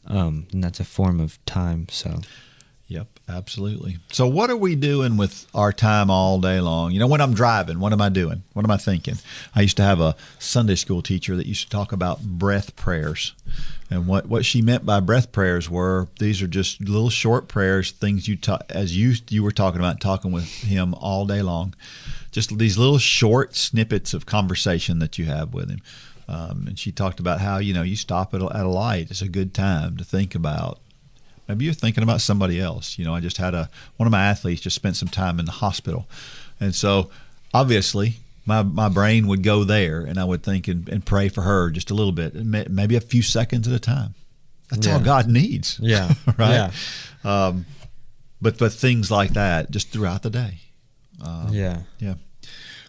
then that's a form of time. So. Yep, absolutely. So what are we doing with our time all day long? When I'm driving, what am I doing? What am I thinking? I used to have a Sunday school teacher that used to talk about breath prayers. And what she meant by breath prayers were, these are just little short prayers, things as you were talking about, talking with Him all day long. Just these little short snippets of conversation that you have with Him. And she talked about how, you stop at a light. It's a good time to think about. Maybe you're thinking about somebody else. I just had one of my athletes just spent some time in the hospital. And so obviously my brain would go there, and I would think and pray for her just a little bit, maybe a few seconds at a time. That's all God needs. Yeah. Right? Yeah. but things like that just throughout the day. Yeah.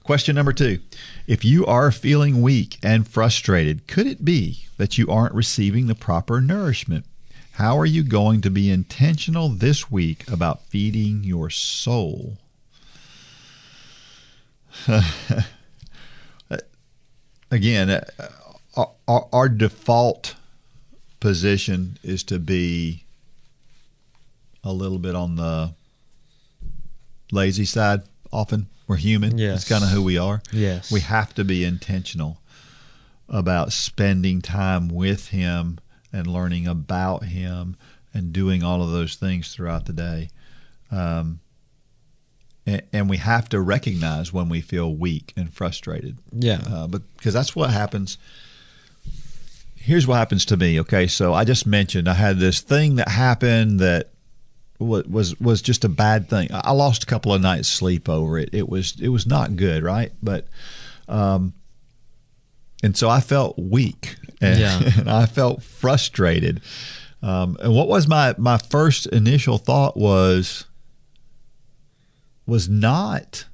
Question number 2. If you are feeling weak and frustrated, could it be that you aren't receiving the proper nourishment? How are you going to be intentional this week about feeding your soul? Again, our default position is to be a little bit on the lazy side often. We're human. Yes. It's kind of who we are. Yes. We have to be intentional about spending time with him and learning about him and doing all of those things throughout the day. And we have to recognize when we feel weak and frustrated. Yeah. Because that's what happens. Here's what happens to me. Okay, so I just mentioned I had this thing that happened that was just a bad thing. I lost a couple of nights sleep over it. It was not good, right? But and so I felt weak and I felt frustrated. And what was my first initial thought was not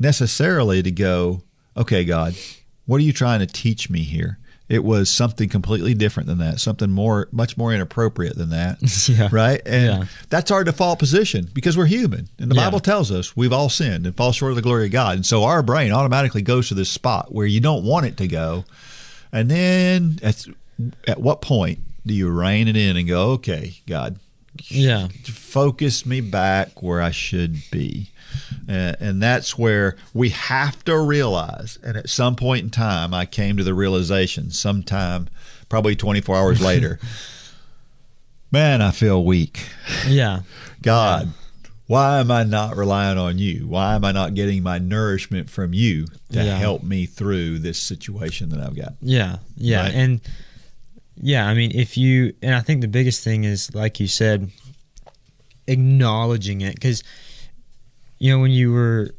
necessarily to go, okay, God, what are you trying to teach me here? It was something completely different than that, something much more inappropriate than that, right? And that's our default position because we're human. And the Bible tells us we've all sinned and fall short of the glory of God. And so our brain automatically goes to this spot where you don't want it to go. And then at what point do you rein it in and go, okay, God, focus me back where I should be? And that's where we have to realize. And at some point in time, I came to the realization, sometime probably 24 hours later, man, I feel weak. God, why am I not relying on you? Why am I not getting my nourishment from you to help me through this situation that I've got? Right? And I mean, and I think the biggest thing is, like you said, acknowledging it. Because when you were,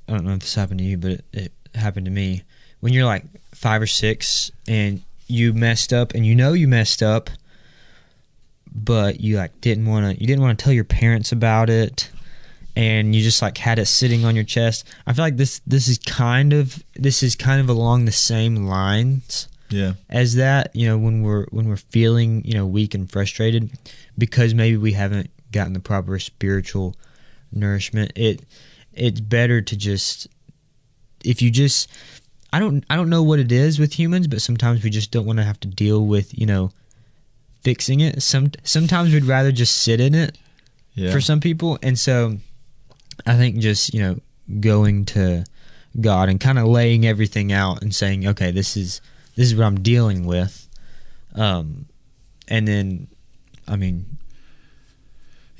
I don't know if this happened to you, but it happened to me. When you're like 5 or 6 and you messed up, and you messed up, but you didn't want to tell your parents about it, and you just had it sitting on your chest. I feel like this is kind of along the same lines. As that, when we're feeling weak and frustrated because maybe we haven't gotten the proper spiritual nourishment. It's better to just, I don't know what it is with humans, but sometimes we just don't want to have to deal with fixing it. Sometimes we'd rather just sit in it for some people. And so I think just going to God and kind of laying everything out and saying, okay, this is what I'm dealing with, and then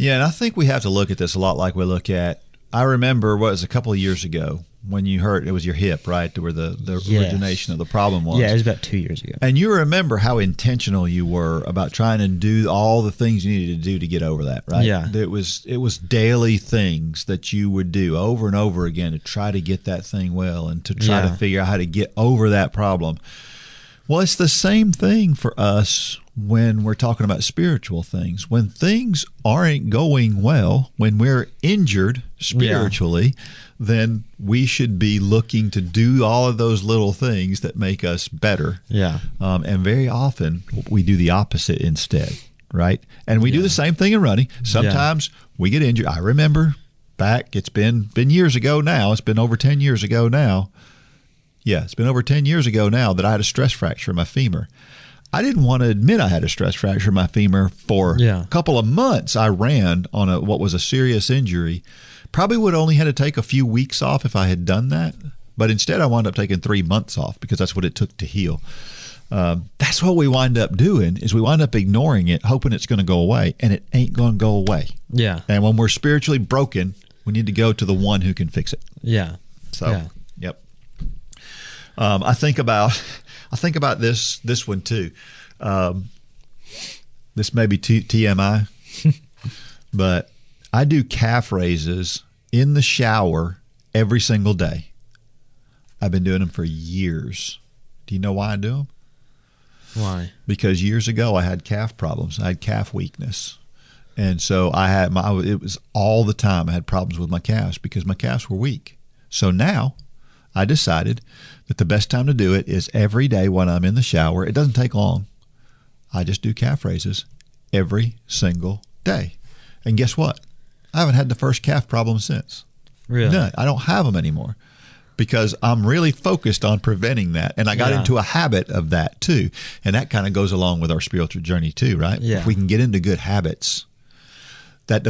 and I think we have to look at this a lot like we look at, I remember what was a couple of years ago when you hurt, it was your hip, right, where the origination of the problem was. Yeah, it was about 2 years ago. And you remember how intentional you were about trying to do all the things you needed to do to get over that, right? Yeah. It was daily things that you would do over and over again to try to get that thing well and to try to figure out how to get over that problem. Well, it's the same thing for us when we're talking about spiritual things. When things aren't going well, when we're injured spiritually, then we should be looking to do all of those little things that make us better. And very often we do the opposite instead, right? And we do the same thing in running. Sometimes we get injured. I remember back, it's been years ago now. It's been over 10 years ago now. Yeah, it's been over 10 years ago now that I had a stress fracture in my femur. I didn't want to admit I had a stress fracture in my femur for a couple of months. I ran on what was a serious injury. Probably would only had to take a few weeks off if I had done that. But instead I wound up taking 3 months off because that's what it took to heal. That's what we wind up doing is we wind up ignoring it, hoping it's going to go away, and it ain't going to go away. And when we're spiritually broken, we need to go to the one who can fix it. Yep. I think about this one too. This may be TMI, but I do calf raises in the shower every single day. I've been doing them for years. Do you know why I do them? Why? Because years ago I had calf problems. I had calf weakness. And so it was all the time I had problems with my calves because my calves were weak. So now I decided that the best time to do it is every day when I'm in the shower. It doesn't take long. I just do calf raises every single day. And guess what? I haven't had the first calf problem since. Really? None. I don't have them anymore because I'm really focused on preventing that. And I got into a habit of that too. And that kind of goes along with our spiritual journey too, right? Yeah. If we can get into good habits,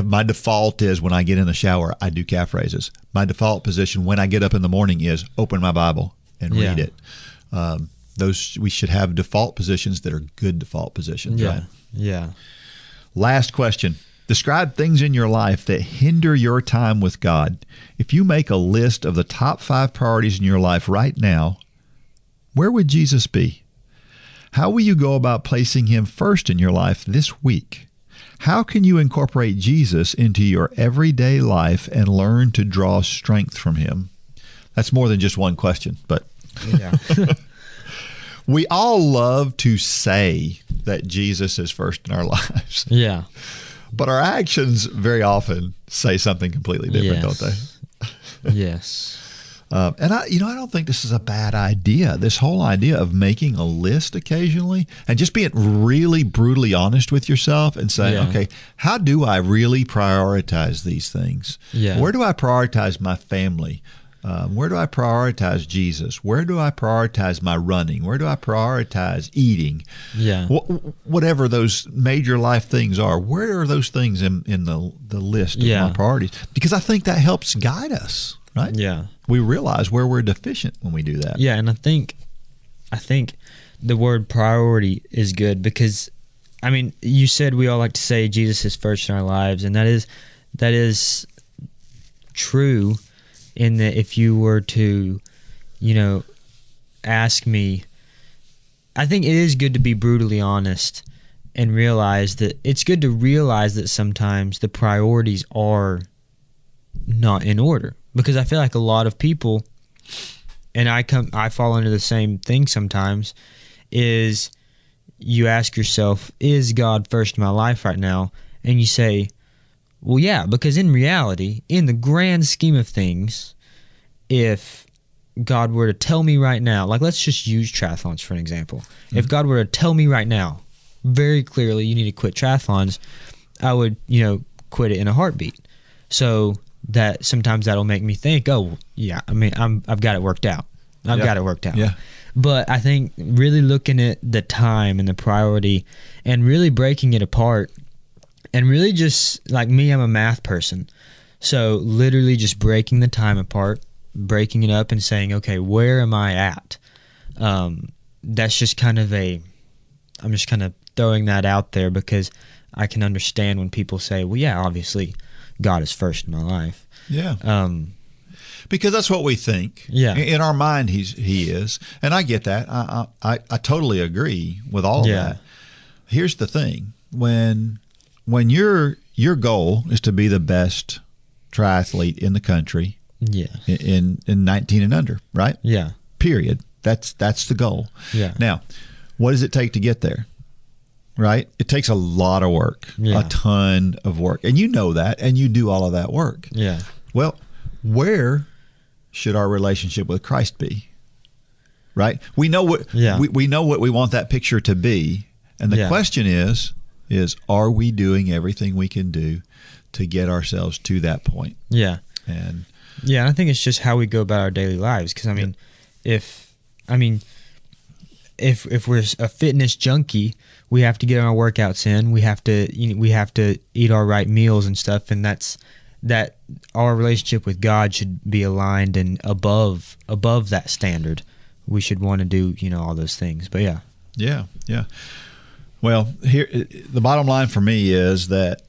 my default is when I get in the shower, I do calf raises. My default position when I get up in the morning is open my Bible and read it. We should have default positions that are good default positions, right? Yeah. Last question. Describe things in your life that hinder your time with God. If you make a list of the top 5 priorities in your life right now, where would Jesus be? How will you go about placing him first in your life this week? How can you incorporate Jesus into your everyday life and learn to draw strength from him? That's more than just one question, but we all love to say that Jesus is first in our lives. Yeah. But our actions very often say something completely different, don't they? Yes. And I don't think this is a bad idea. This whole idea of making a list occasionally and just being really brutally honest with yourself and saying, okay, how do I really prioritize these things? Yeah. Where do I prioritize my family? Where do I prioritize Jesus? Where do I prioritize my running? Where do I prioritize eating? Yeah. Whatever those major life things are, where are those things in the list of my priorities? Because I think that helps guide us, right? Yeah. We realize where we're deficient when we do that. Yeah, and I think the word priority is good because, I mean, you said we all like to say Jesus is first in our lives, and that is true in that if you were to, ask me, I think it is good to be brutally honest and realize that it's good to realize that sometimes the priorities are not in order. Because I feel like a lot of people, and I fall into the same thing sometimes, is you ask yourself, is God first in my life right now? And you say, well, yeah, because in reality, in the grand scheme of things, if God were to tell me right now, like let's just use triathlons for an example. Mm-hmm. If God were to tell me right now, very clearly you need to quit triathlons, I would, quit it in a heartbeat. So that sometimes that'll make me think, oh, yeah, I mean, I've got it worked out. I've got it worked out. Yeah. But I think really looking at the time and the priority and really breaking it apart and really just, like me, I'm a math person. So literally just breaking the time apart, breaking it up and saying, okay, where am I at? That's just kind of I'm just kind of throwing that out there because I can understand when people say, well, yeah, obviously God is first in my life. Yeah. Because that's what we think. Yeah. In our mind, he is. And I get that. I totally agree with all of that. Here's the thing. When your goal is to be the best triathlete in the country in 19 and under, right? Yeah. Period. That's the goal. Yeah. Now, what does it take to get there? Right? It takes a lot of work, a ton of work. And you know that, and you do all of that work. Yeah. Well, where should our relationship with Christ be? Right? We know what we know what we want that picture to be. And the question is are we doing everything we can do to get ourselves to that point? Yeah. And I think it's just how we go about our daily lives. Because if we're a fitness junkie, we have to get our workouts in. We have to eat our right meals and stuff, and that our relationship with God should be aligned and above that standard. We should want to do all those things. But yeah. Well, here the bottom line for me is that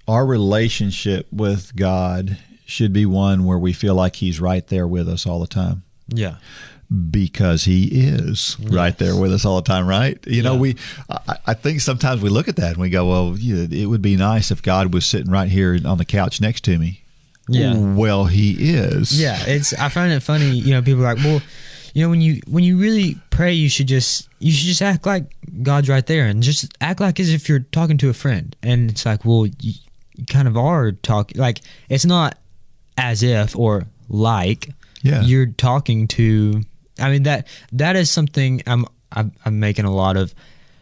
our relationship with God should be one where we feel like He's right there with us all the time. Yeah. Because He is right there with us all the time, right? I think sometimes we look at that and we go, well, it would be nice if God was sitting right here on the couch next to me. Yeah. Well, He is. Yeah. I find it funny, people are like, well, when you really pray, you should just act like God's right there, and just act like as if you're talking to a friend. And it's like, well, you kind of are talking. Like, it's not as if or like you're talking to. I mean, that is something I'm making a lot of.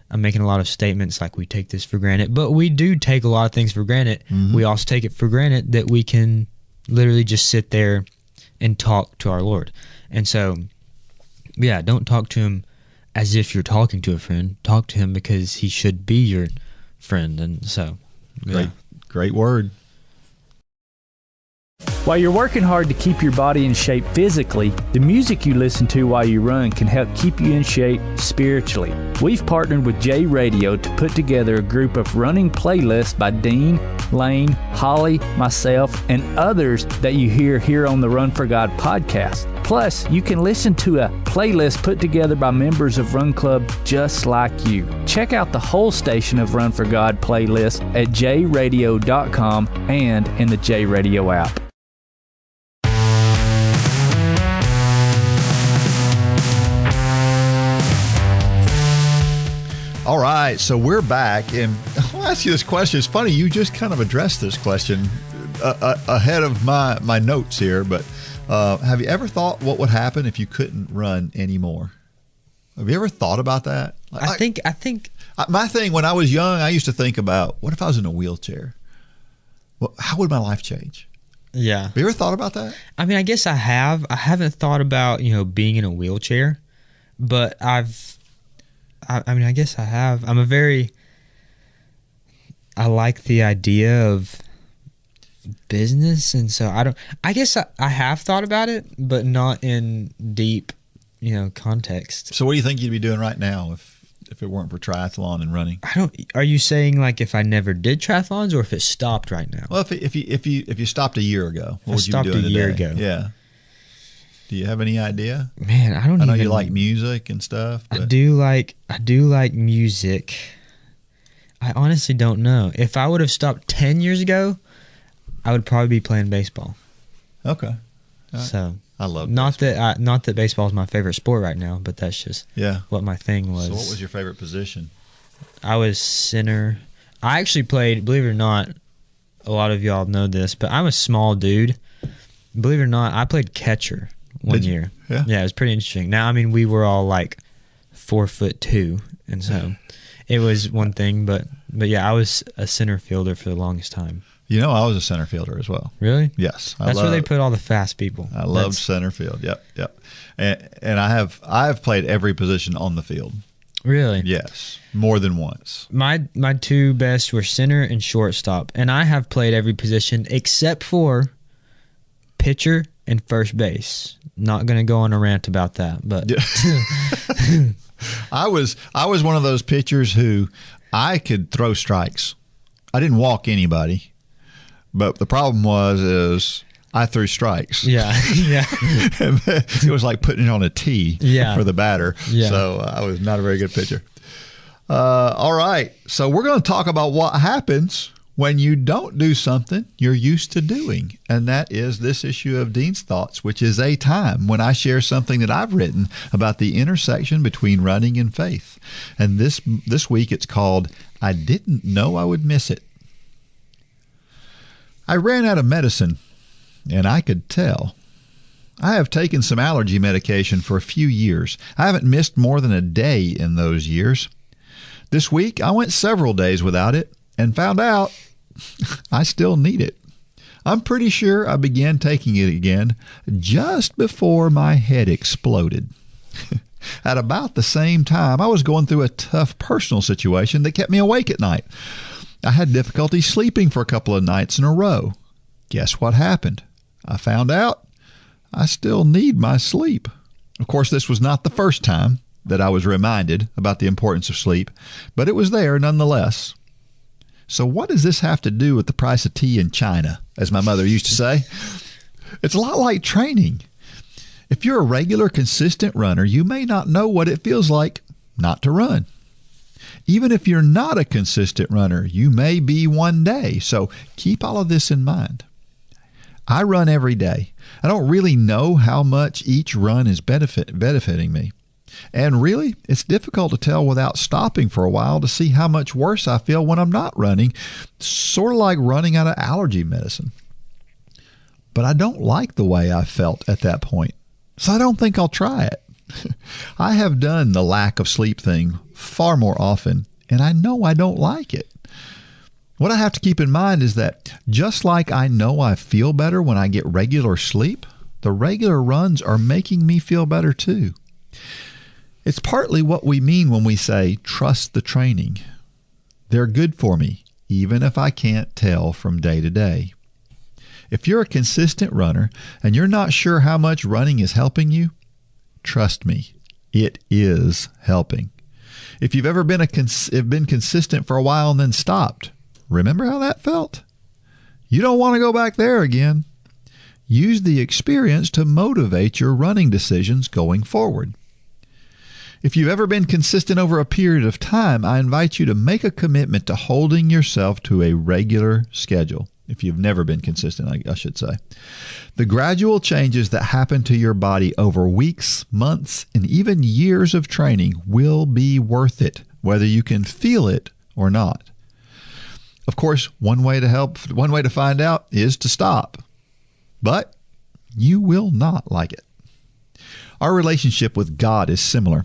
I'm making a lot of statements like we take this for granted, but we do take a lot of things for granted. Mm-hmm. We also take it for granted that we can literally just sit there and talk to our Lord. And so, yeah, don't talk to him as if you're talking to a friend. Talk to him because he should be your friend. And so, yeah. Great word. While you're working hard to keep your body in shape physically, the music you listen to while you run can help keep you in shape spiritually. We've partnered with J Radio to put together a group of running playlists by Dean, Lane, Holly, myself, and others that you hear here on the Run for God podcast. Plus, you can listen to a playlist put together by members of Run Club just like you. Check out the whole station of Run for God playlist at jradio.com and in the J Radio app. All right, so we're back, and I'll ask you this question. It's funny, you just kind of addressed this question ahead of my notes here, but have you ever thought what would happen if you couldn't run anymore? Have you ever thought about that? I think my thing when I was young, I used to think about, what if I was in a wheelchair? Well, how would my life change? Yeah. Have you ever thought about that? I mean, I guess I have. I haven't thought about, being in a wheelchair, but I guess I have. I like the idea of business, and so I guess I have thought about it, but not in deep, context. So what do you think you'd be doing right now if it weren't for triathlon and running? Are you saying like if I never did triathlons or if it stopped right now? Well, if you stopped a year ago, what would you be doing today? A year ago. Yeah. Do you have any idea? Man, I know you like music and stuff. But. I do like music. I honestly don't know. If I would have stopped 10 years ago, I would probably be playing baseball. Okay. Right. So I love not that baseball is my favorite sport right now, but that's just what my thing was. So what was your favorite position? I was center. I actually played, believe it or not, a lot of y'all know this, but I'm a small dude. Believe it or not, I played catcher one year. Yeah, it was pretty interesting. Now, I mean, we were all like 4'2", and so it was one thing. But yeah, I was a center fielder for the longest time. I was a center fielder as well. Really? Yes, that's where they put all the fast people. I loved center field. Yep. And I've played every position on the field. Really? Yes, more than once. My two best were center and shortstop, and I have played every position except for pitcher and first base. Not going to go on a rant about that, but I was one of those pitchers who I could throw strikes. I didn't walk anybody, but the problem is I threw strikes. Yeah. And it was like putting it on a tee for the batter. Yeah. So I was not a very good pitcher. All right, so we're going to talk about what happens when you don't do something you're used to doing. And that is this issue of Dean's Thoughts, which is a time when I share something that I've written about the intersection between running and faith. And this week it's called, I Didn't Know I Would Miss It. I ran out of medicine, and I could tell. I have taken some allergy medication for a few years. I haven't missed more than a day in those years. This week I went several days without it and found out I still need it. I'm pretty sure I began taking it again just before my head exploded. At about the same time, I was going through a tough personal situation that kept me awake at night. I had difficulty sleeping for a couple of nights in a row. Guess what happened? I found out I still need my sleep. Of course, this was not the first time that I was reminded about the importance of sleep, but it was there nonetheless. So what does this have to do with the price of tea in China, as my mother used to say? It's a lot like training. If you're a regular, consistent runner, you may not know what it feels like not to run. Even if you're not a consistent runner, you may be one day. So keep all of this in mind. I run every day. I don't really know how much each run is benefiting me. And really, it's difficult to tell without stopping for a while to see how much worse I feel when I'm not running, sort of like running out of allergy medicine. But I don't like the way I felt at that point, so I don't think I'll try it. I have done the lack of sleep thing far more often, and I know I don't like it. What I have to keep in mind is that just like I know I feel better when I get regular sleep, the regular runs are making me feel better too. It's partly what we mean when we say, trust the training. They're good for me, even if I can't tell from day to day. If you're a consistent runner and you're not sure how much running is helping you, trust me, it is helping. If you've ever been consistent for a while and then stopped, remember how that felt? You don't want to go back there again. Use the experience to motivate your running decisions going forward. If you've ever been consistent over a period of time, I invite you to make a commitment to holding yourself to a regular schedule. If you've never been consistent, I should say. The gradual changes that happen to your body over weeks, months, and even years of training will be worth it, whether you can feel it or not. Of course, one way to find out is to stop. But you will not like it. Our relationship with God is similar.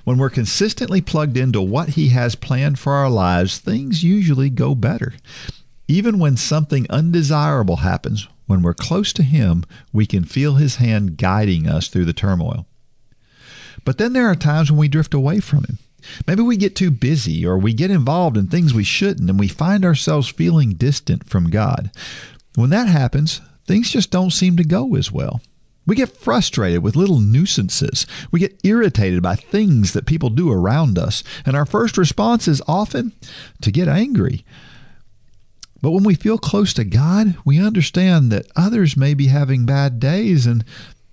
When we're consistently plugged into what He has planned for our lives, things usually go better. Even when something undesirable happens, when we're close to Him, we can feel His hand guiding us through the turmoil. But then there are times when we drift away from Him. Maybe we get too busy or we get involved in things we shouldn't, and we find ourselves feeling distant from God. When that happens, things just don't seem to go as well. We get frustrated with little nuisances. We get irritated by things that people do around us. And our first response is often to get angry. But when we feel close to God, we understand that others may be having bad days and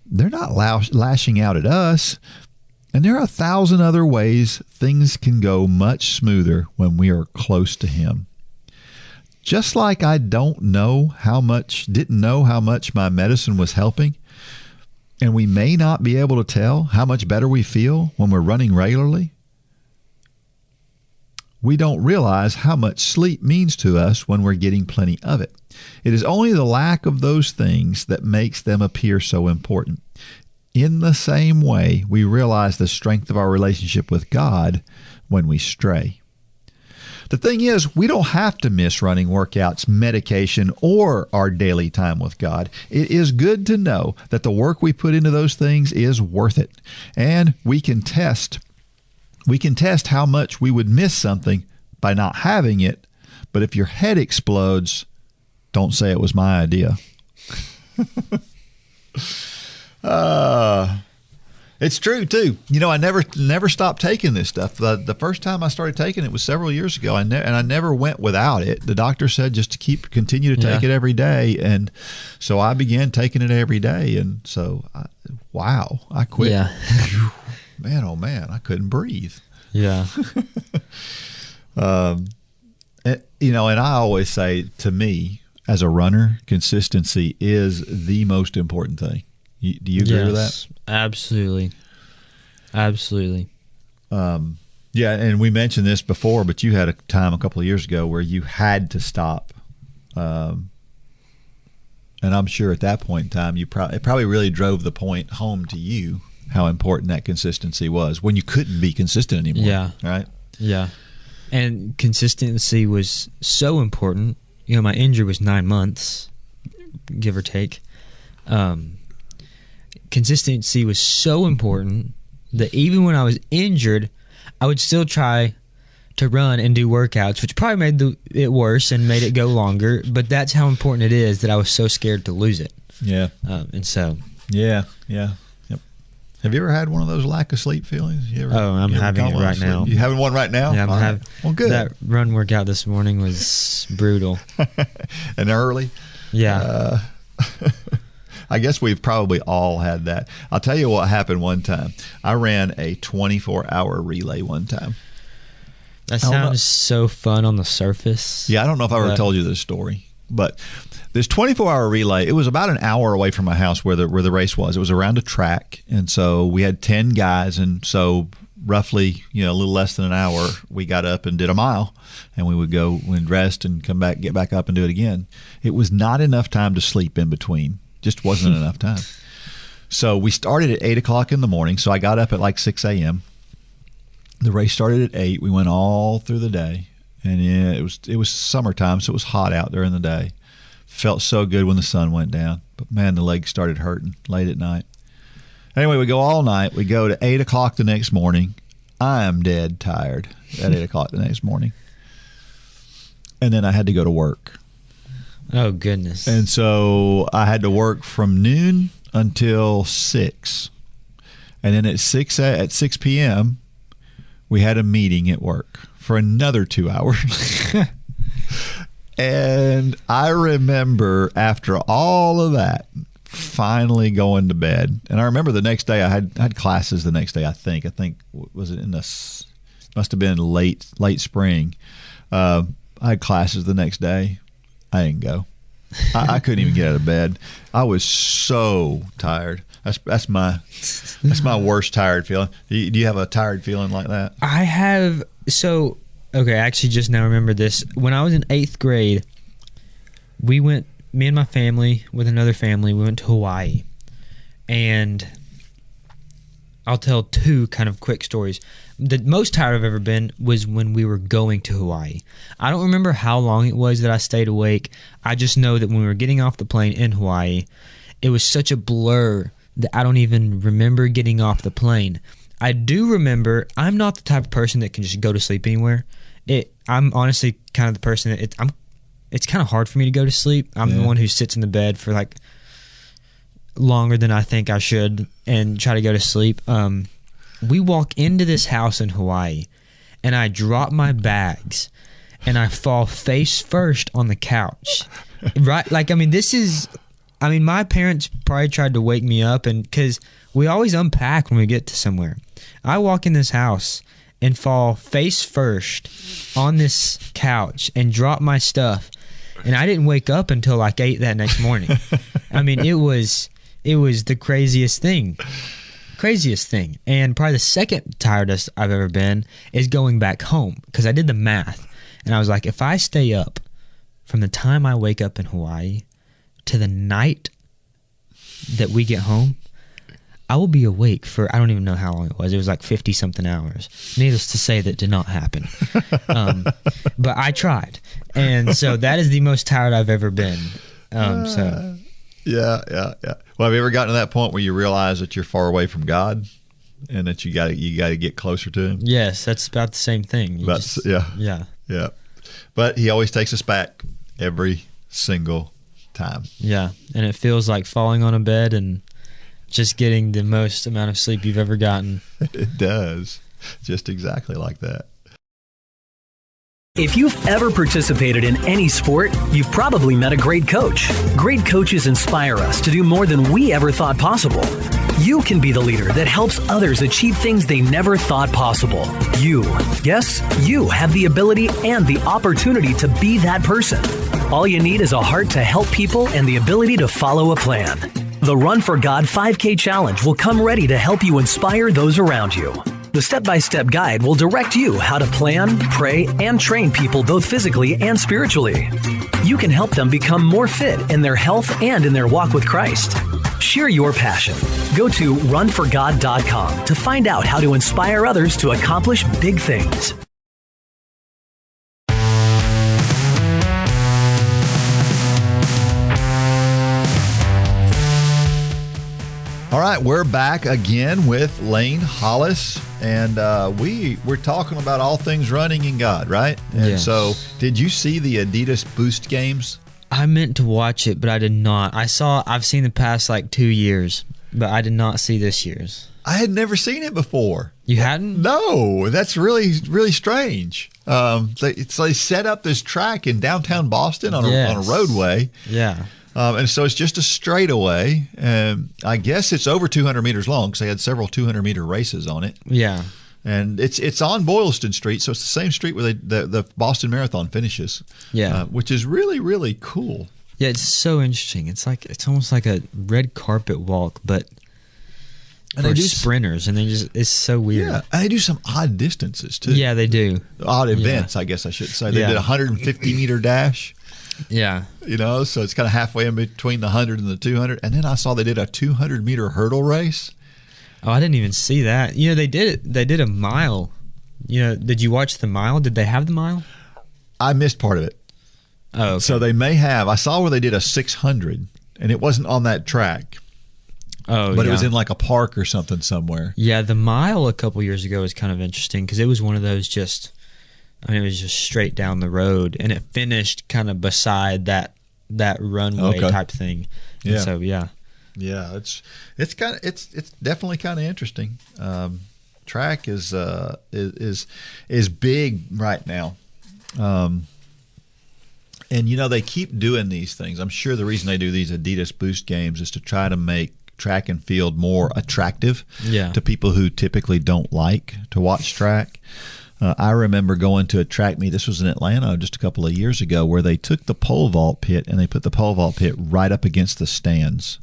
they're not lashing out at us. And there are 1,000 other ways things can go much smoother when we are close to Him. Just like I didn't know how much my medicine was helping, and we may not be able to tell how much better we feel when we're running regularly, we don't realize how much sleep means to us when we're getting plenty of it. It is only the lack of those things that makes them appear so important. In the same way, we realize the strength of our relationship with God when we stray. The thing is, we don't have to miss running workouts, medication, or our daily time with God. It is good to know that the work we put into those things is worth it. And we can test how much we would miss something by not having it. But if your head explodes, don't say it was my idea. It's true, too. You know, I never stopped taking this stuff. The first time I started taking it was several years ago, and I never went without it. The doctor said just to continue to take it every day, and so I began taking it every day, and so, I quit. Yeah. Man, oh man, I couldn't breathe. Yeah. And I always say, to me, as a runner, consistency is the most important thing. Do you agree with that? Absolutely. Absolutely. Yeah, and we mentioned this before, but you had a time a couple of years ago where you had to stop. And I'm sure at that point in time, it probably really drove the point home to you how important that consistency was when you couldn't be consistent anymore. Yeah. Right? Yeah. And consistency was so important. You know, my injury was 9 months, give or take. Consistency was so important that even when I was injured, I would still try to run and do workouts, which probably made it worse and made it go longer. But that's how important it is that I was so scared to lose it. Yeah. And so. Yeah. Yep. Have you ever had one of those lack of sleep feelings? I'm having it right now. You having one right now? Yeah, I'm having. Well, good. That run workout this morning was brutal. And early? Yeah. I guess we've probably all had that. I'll tell you what happened one time. I ran a 24-hour relay one time. That sounds so fun on the surface. Yeah, I don't know if I ever told you this story. But this 24-hour relay, it was about an hour away from my house where the race was. It was around a track, and so we had 10 guys, and so roughly, a little less than an hour, we got up and did a mile, and we would go, we'd rest and come back, get back up and do it again. It was not enough time to sleep in between. Just wasn't enough time. So we started at 8 o'clock in the morning, so I got up at like 6 a.m. The race started at 8. We went all through the day, and it was summertime, so it was hot out during the day. Felt so good when the sun went down, but man, the legs started hurting late at night. Anyway, we go all night. We go to 8 o'clock the next morning. I am dead tired at 8 o'clock the next morning. And then I had to go to work. Oh, goodness. And so I had to work from noon until 6. And then at 6 p.m., we had a meeting at work for another 2 hours. And I remember after all of that, finally going to bed. And I remember the next day I had classes the next day. I think was it must have been late spring. I had classes the next day. I didn't go. I couldn't even get out of bed. I was so tired. That's my worst tired feeling. Do you have a tired feeling like that? I have. So okay, I actually just now remember this. When I was in 8th grade, me and my family, with another family, we went to Hawaii. And I'll tell 2 kind of quick stories. The most tired I've ever been was when we were going to Hawaii. I don't remember how long it was that I stayed awake. I just know that when we were getting off the plane in Hawaii, it was such a blur that I don't even remember getting off the plane. I do remember I'm not the type of person that can just go to sleep anywhere. I'm honestly kind of the person that it's kind of hard for me to go to sleep. I'm the one who sits in the bed for like longer than I think I should and try to go to sleep. We walk into this house in Hawaii, and I drop my bags, and I fall face first on the couch. Right? Like, my parents probably tried to wake me up, and because we always unpack when we get to somewhere. I walk in this house and fall face first on this couch and drop my stuff, and I didn't wake up until like 8 that next morning. It was the craziest thing. And probably the second tiredest I've ever been is going back home, because I did the math, and I was like, if I stay up from the time I wake up in Hawaii to the night that we get home, I will be awake for, I don't even know how long it was. It was like 50-something hours. Needless to say, that did not happen. But I tried. And so that is the most tired I've ever been. Yeah. Well, have you ever gotten to that point where you realize that you're far away from God and that you got to get closer to Him? Yes, that's about the same thing. Yeah. But He always takes us back every single time. Yeah, and it feels like falling on a bed and just getting the most amount of sleep you've ever gotten. It does. Just exactly like that. If you've ever participated in any sport, you've probably met a great coach. Great coaches inspire us to do more than we ever thought possible. You can be the leader that helps others achieve things they never thought possible. You have the ability and the opportunity to be that person. All you need is a heart to help people and the ability to follow a plan. The Run for God 5K Challenge will come ready to help you inspire those around you. The step-by-step guide will direct you how to plan, pray, and train people both physically and spiritually. You can help them become more fit in their health and in their walk with Christ. Share your passion. Go to runforgod.com to find out how to inspire others to accomplish big things. All right, we're back again with Lane Hollis, and we're talking about all things running in God, right? And yes. So, did you see the Adidas Boost games? I meant to watch it, but I did not. I've seen the past like 2 years, but I did not see this year's. I had never seen it before. You hadn't? No, that's really, really strange. They set up this track in downtown Boston on a roadway. Yeah. And so it's just a straightaway, and I guess it's over 200 meters long because they had several 200-meter races on it. Yeah. And it's on Boylston Street, so it's the same street where the Boston Marathon finishes. Yeah. Which is really, really cool. Yeah, it's so interesting. It's almost like a red carpet walk, but for sprinters, and it's so weird. Yeah, and they do some odd distances too. Yeah, they do. Odd events, I guess I should say. They did a 150-meter dash. Yeah. So it's kind of halfway in between the 100 and the 200. And then I saw they did a 200-meter hurdle race. Oh, I didn't even see that. They did a mile. Did you watch the mile? Did they have the mile? I missed part of it. Oh, okay. So they may have. I saw where they did a 600, and it wasn't on that track. Oh, but it was in like a park or something somewhere. Yeah, the mile a couple years ago was kind of interesting because it was one of those it was just straight down the road, and it finished kind of beside that runway type thing. Yeah. And so yeah, it's definitely kind of interesting. Track is big right now. And they keep doing these things. I'm sure the reason they do these Adidas Boost games is to try to make track and field more attractive to people who typically don't like to watch track. I remember going to a track meet. This was in Atlanta just a couple of years ago, where they took the pole vault pit and they put the pole vault pit right up against the stands.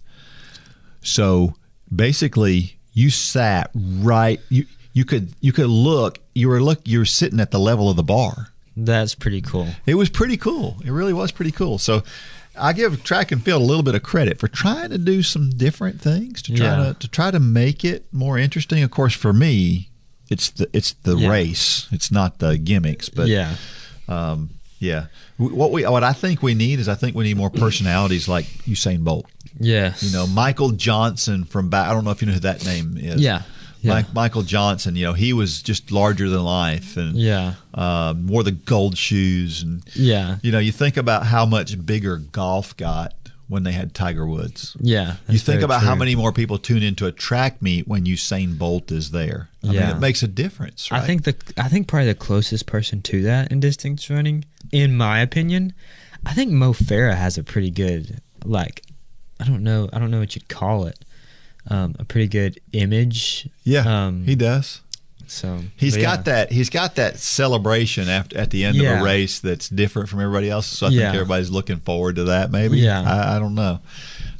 So basically, you sat right. You could look. You were sitting at the level of the bar. That's pretty cool. It was pretty cool. It really was pretty cool. So I give track and field a little bit of credit for trying to do some different things to try to make it more interesting. Of course, for me, it's the race. It's not the gimmicks. But what I think we need is more personalities like Usain Bolt. Yes. Michael Johnson from back. I don't know if you know who that name is. Yeah. Michael Johnson, he was just larger than life, and wore the gold shoes, and you think about how much bigger golf got when they had Tiger Woods. Yeah, you think about how many more people tune into a track meet when Usain Bolt is there. I mean, it makes a difference. Right? I think probably the closest person to that in distance running, in my opinion, I think Mo Farah has a pretty good I don't know what you'd call it. A pretty good image. Yeah, he does. So he's got that celebration at the end of a race that's different from everybody else. So I think everybody's looking forward to that. Maybe. Yeah. I don't know.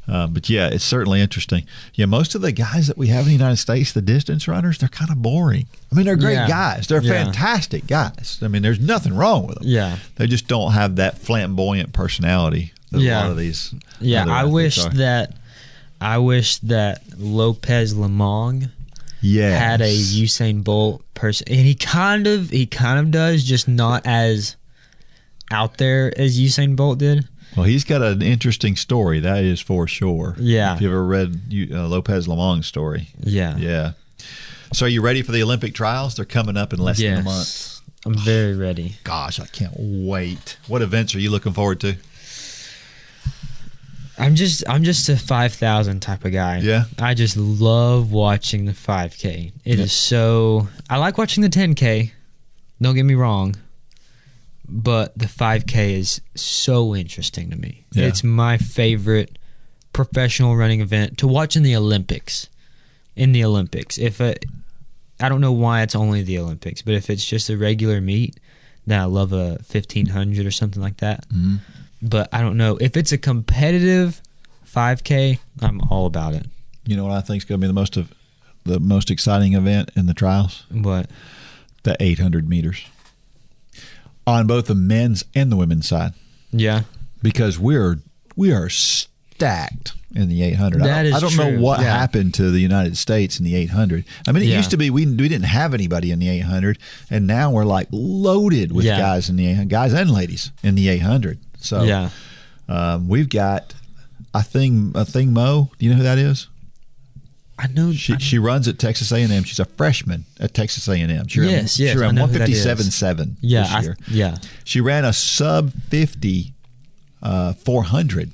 But yeah, it's certainly interesting. Yeah, most of the guys that we have in the United States, the distance runners, they're kind of boring. I mean, they're great guys. They're fantastic guys. I mean, there's nothing wrong with them. Yeah. They just don't have that flamboyant personality that a lot of these. Yeah, I wish that Lopez Lemong had a Usain Bolt person, and he kind of does, just not as out there as Usain Bolt did. Well, he's got an interesting story, that is for sure. Yeah. If you ever read Lopez Lemong's story. Yeah. Yeah. So are you ready for the Olympic trials? They're coming up in less than a month. I'm very ready. Gosh, I can't wait. What events are you looking forward to? I'm just a 5,000 type of guy. Yeah. I just love watching the 5K. It is so. I like watching the 10K. Don't get me wrong, but the 5K is so interesting to me. Yeah. It's my favorite professional running event to watch in the Olympics. I don't know why it's only the Olympics, but if it's just a regular meet, then I love a 1,500 or something like that. Mm-hmm. But I don't know. If it's a competitive 5K, I'm all about it. You know what I think is going to be the most exciting event in the trials? What? The 800 meters. On both the men's and the women's side. Yeah. Because we are stacked in the 800. I don't know what happened to the United States in the 800. I mean, it used to be we didn't have anybody in the 800, and now we're like loaded with guys in the 800, guys and ladies in the 800. So we've got a thing Mo. Do you know who that is? I know. She runs at Texas A&M. She's a freshman at Texas A&M. She ran 157.7 this year. She ran a sub 50 400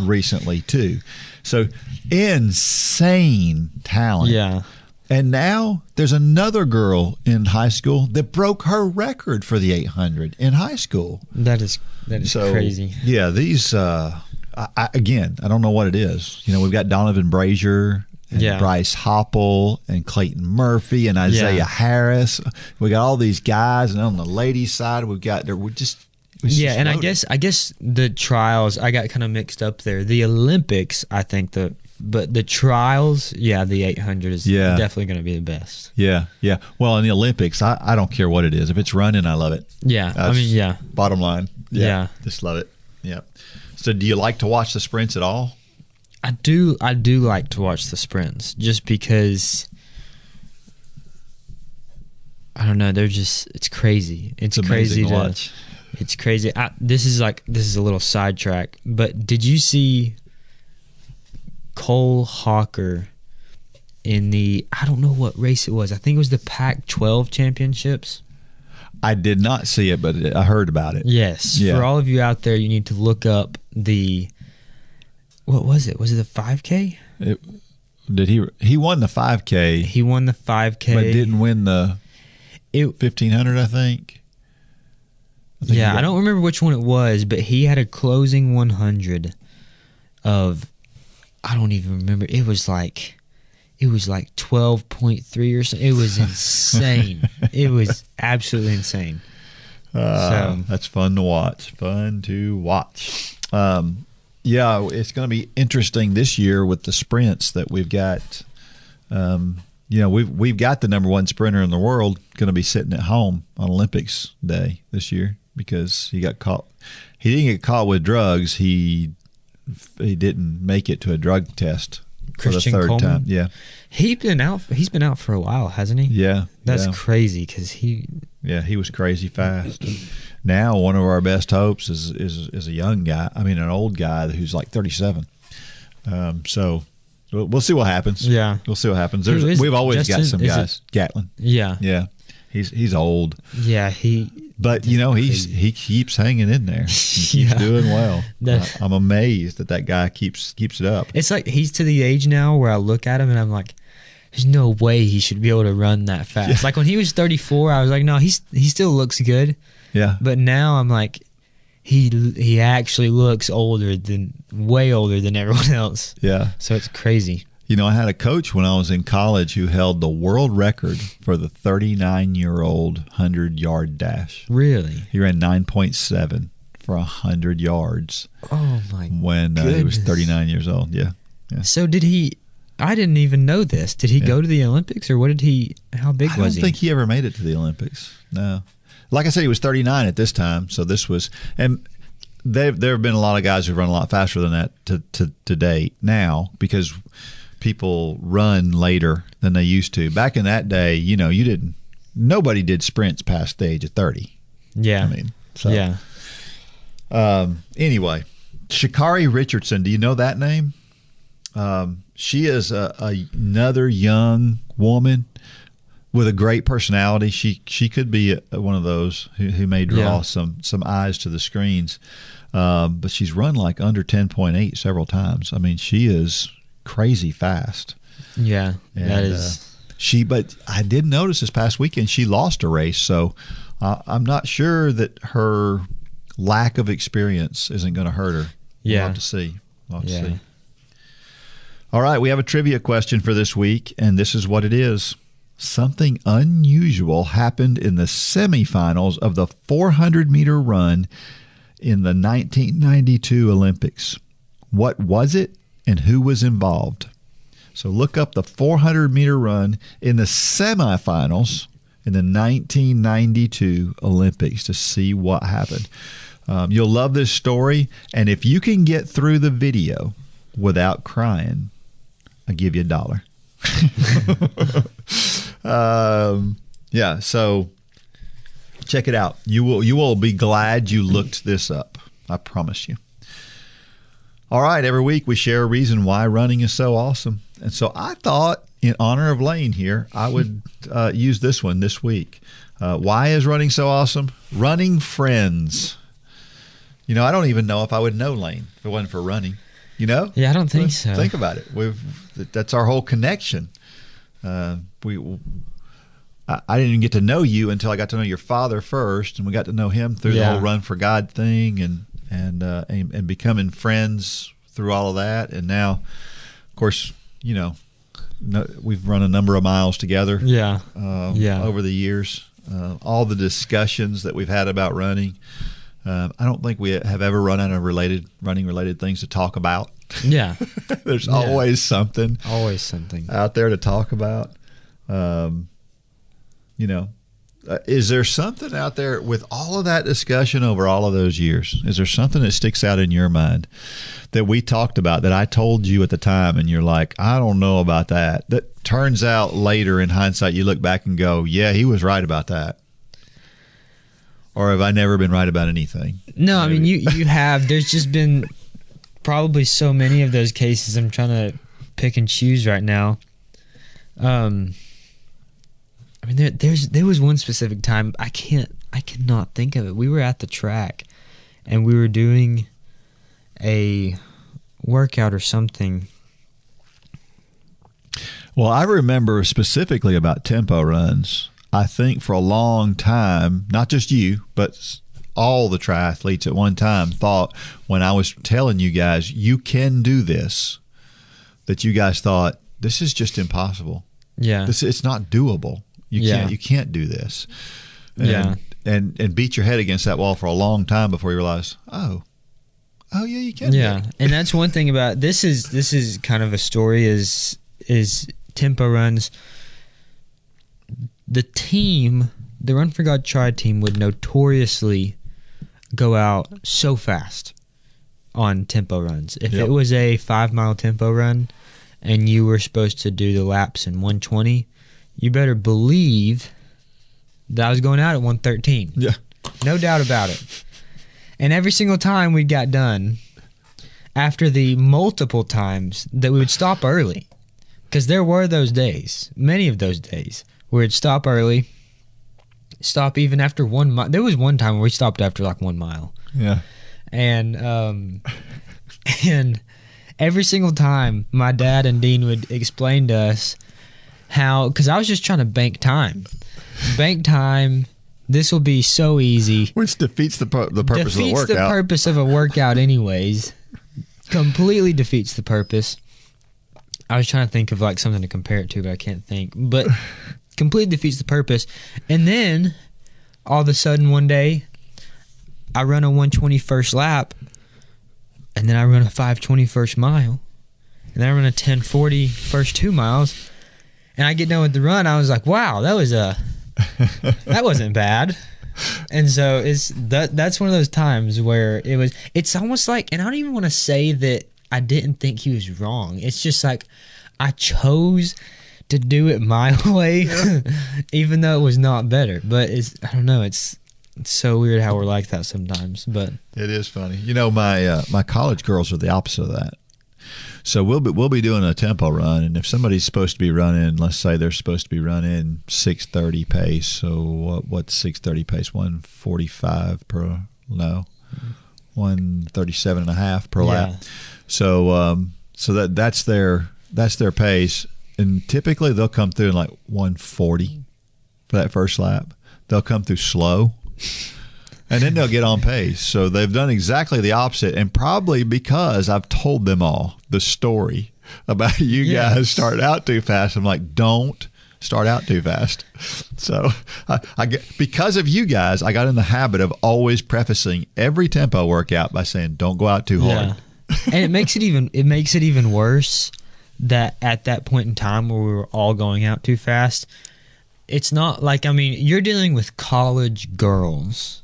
recently too. So insane talent. Yeah. And now there's another girl in high school that broke her record for the 800 in high school. That is crazy. Yeah, these I don't know what it is. We've got Donovan Brazier and Bryce Hoppel and Clayton Murphy and Isaiah Harris. We got all these guys, and on the ladies' side, we've got we're just and I guess the trials I got kind of mixed up there. The Olympics, I think but the trials, the 800 is definitely going to be the best. Yeah. Well, in the Olympics, I don't care what it is. If it's running, I love it. Yeah, That's bottom line. Yeah, just love it. Yeah. So, do you like to watch the sprints at all? I do like to watch the sprints just because I don't know. It's crazy. It's crazy to watch. It's crazy. This is a little sidetrack, but did you see Cole Hawker in I don't know what race it was. I think it was the Pac-12 championships. I did not see it, but I heard about it. Yes. Yeah. For all of you out there, you need to look up what was it? Was it the 5K? He won the 5K. He won the 5K. But didn't win the 1,500, I think. I don't remember which one it was, but he had a closing 100 of, I don't even remember. It was like 12.3 or something. It was insane. It was absolutely insane. That's fun to watch. It's going to be interesting this year with the sprints that we've got. We've got the number one sprinter in the world going to be sitting at home on Olympics Day this year because he got caught. He didn't get caught with drugs. He didn't make it to a drug test Christian for the third Coleman? time. Yeah, he's been out for a while, hasn't he? Yeah, that's crazy because he was crazy fast. Now one of our best hopes is a young guy. I mean, an old guy who's like 37. So we'll see what happens. Yeah, we'll see what happens. We've always got some guys. Gatlin. Yeah. He's old. Yeah, But he keeps hanging in there. He keeps doing well. I'm amazed that guy keeps it up. It's like he's to the age now where I look at him and I'm like, there's no way he should be able to run that fast. Yeah. Like when he was 34, I was like, no, he still looks good. Yeah. But now I'm like, he actually looks way older than everyone else. Yeah. So it's crazy. I had a coach when I was in college who held the world record for the 39-year-old 100-yard dash. Really? He ran 9.7 for 100 yards. Oh, my when he was 39 years old. Yeah. So I didn't even know this. Did he go to the Olympics or how big was he? I don't think he ever made it to the Olympics. No. Like I said, he was 39 at this time. So this was, and there have been a lot of guys who've run a lot faster than that to date now because people run later than they used to. Back in that day, nobody did sprints past the age of 30. Yeah. Anyway, Sha'Carri Richardson, do you know that name? She is another young woman with a great personality. She could be one of those who may draw some eyes to the screens. But she's run like under 10.8 several times. I mean, she is crazy fast. Yeah, and that is. But I did notice this past weekend she lost a race, so I'm not sure that her lack of experience isn't going to hurt her. Yeah, we'll have to see. All right, we have a trivia question for this week, and this is what it is. Something unusual happened in the semifinals of the 400-meter run in the 1992 Olympics. What was it, and who was involved? So look up the 400-meter run in the semifinals in the 1992 Olympics to see what happened. You'll love this story, and if you can get through the video without crying, I'll give you $1. So check it out. You will be glad you looked this up. I promise you. All right, every week we share a reason why running is so awesome. And so I thought, in honor of Lane here, I would use this one this week. Why is running so awesome? Running friends. I don't even know if I would know Lane if it wasn't for running. Yeah, I don't think so. Think about it. That's our whole connection. I didn't even get to know you until I got to know your father first, and we got to know him through the whole Run for God thing, and becoming friends through all of that. And now, of course, we've run a number of miles together. Yeah. Over the years, all the discussions that we've had about running. I don't think we have ever run out of running related things to talk about. Yeah. There's always something out there to talk about. Is there something out there with all of that discussion over all of those years? Is there something that sticks out in your mind that we talked about that I told you at the time and you're like, I don't know about that? That turns out later in hindsight, you look back and go, yeah, he was right about that. Or have I never been right about anything? No, maybe. I mean, you have. There's just been probably so many of those cases. I'm trying to pick and choose right now. I mean, there was one specific time. I cannot think of it. We were at the track, and we were doing a workout or something. Well, I remember specifically about tempo runs. I think for a long time, not just you, but all the triathletes at one time thought when I was telling you guys, you can do this, that you guys thought, this is just impossible. Yeah. It's not doable. You can't do this. And beat your head against that wall for a long time before you realize, oh yeah, you can. Yeah. And that's one thing about this is kind of a story is tempo runs. The Run for God Tri team would notoriously go out so fast on tempo runs. If it was a 5-mile tempo run and you were supposed to do the laps in 120, you better believe that I was going out at 113. Yeah. No doubt about it. And every single time we got done, after the multiple times that we would stop early, because there were those days, many of those days, where it'd stop early, stop even after 1 mile. There was one time where we stopped after like 1 mile. Yeah. And every single time my dad and Dean would explain to us how, because I was just trying to bank time. This will be so easy. Which defeats the purpose of the workout. Defeats the purpose of a workout anyways. Completely defeats the purpose. I was trying to think of like something to compare it to, but I can't think. But completely defeats the purpose. And then all of a sudden one day, I run a 120 first lap, and then I run a 520 first mile, and then I run a 1040 first 2 miles, and I get done with the run. I was like, wow, that wasn't bad. And so that's one of those times where it's almost like, and I don't even want to say that I didn't think he was wrong. It's just like I chose to do it my way, even though it was not better. But I don't know. It's so weird how we're like that sometimes. But it is funny. My college girls are the opposite of that. So we'll be doing a tempo run, and if somebody's supposed to be running, let's say they're supposed to be running 6:30 pace. So what's 6:30 pace? 1:45 per 1:37.5 per lap. So that's their pace, and typically they'll come through in like 1:40 for that first lap. They'll come through slow, and then they'll get on pace. So they've done exactly the opposite, and probably because I've told them all the story about you guys starting out too fast. I'm like, don't start out too fast. So because of you guys, I got in the habit of always prefacing every tempo workout by saying, don't go out too hard. And it makes it even worse that at that point in time where we were all going out too fast, it's not like, I mean, you're dealing with college girls.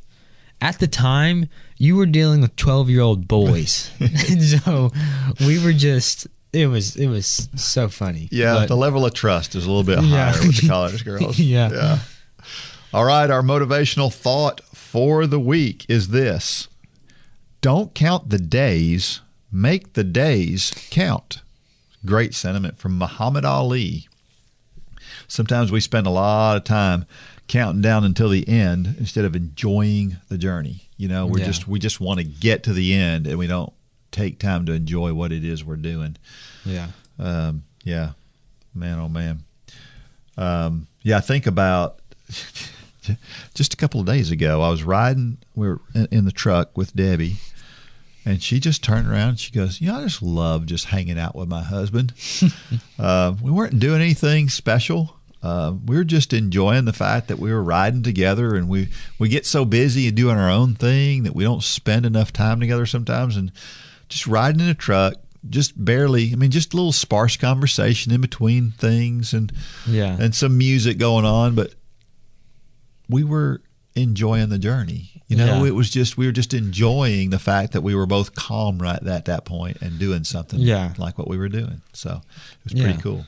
At the time, you were dealing with 12-year-old boys. And so we were just, it was so funny. Yeah, but the level of trust is a little bit higher with the college girls. Yeah. All right, our motivational thought for the week is this: don't count the days, make the days count. Great sentiment from Muhammad Ali. Sometimes we spend a lot of time counting down until the end instead of enjoying the journey. We just want to get to the end, and we don't take time to enjoy what it is we're doing. Man, oh man. I think about just a couple of days ago, I was riding, we were in the truck with Debbie, And she just turned around and she goes, I just love just hanging out with my husband. We weren't doing anything special. We were just enjoying the fact that we were riding together, and we get so busy and doing our own thing that we don't spend enough time together sometimes. And just riding in a truck, just barely, just a little sparse conversation in between things and some music going on. But we were enjoying the journey. It was just, we were just enjoying the fact that we were both calm right at that point and doing something like what we were doing. So it was pretty cool.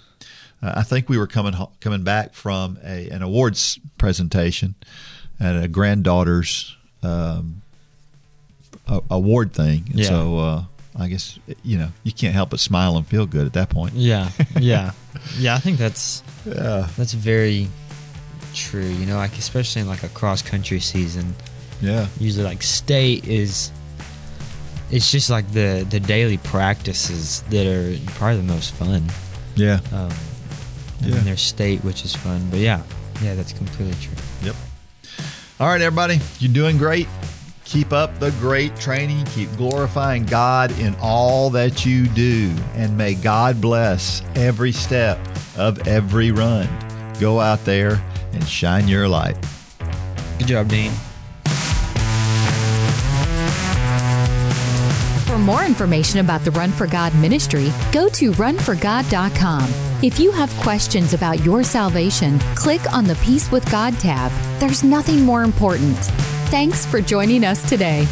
I think we were coming back from an awards presentation at a granddaughter's award thing. And so I guess, you can't help but smile and feel good at that point. Yeah. I think that's very true. Like especially in like a cross country season. Yeah. Usually like state it's just like the daily practices that are probably the most fun. Yeah. And then there's state, which is fun. But yeah, that's completely true. Yep. All right, everybody, you're doing great. Keep up the great training. Keep glorifying God in all that you do. And may God bless every step of every run. Go out there and shine your light. Good job, Dean. For more information about the Run for God ministry, go to runforgod.com. If you have questions about your salvation, click on the Peace with God tab. There's nothing more important. Thanks for joining us today.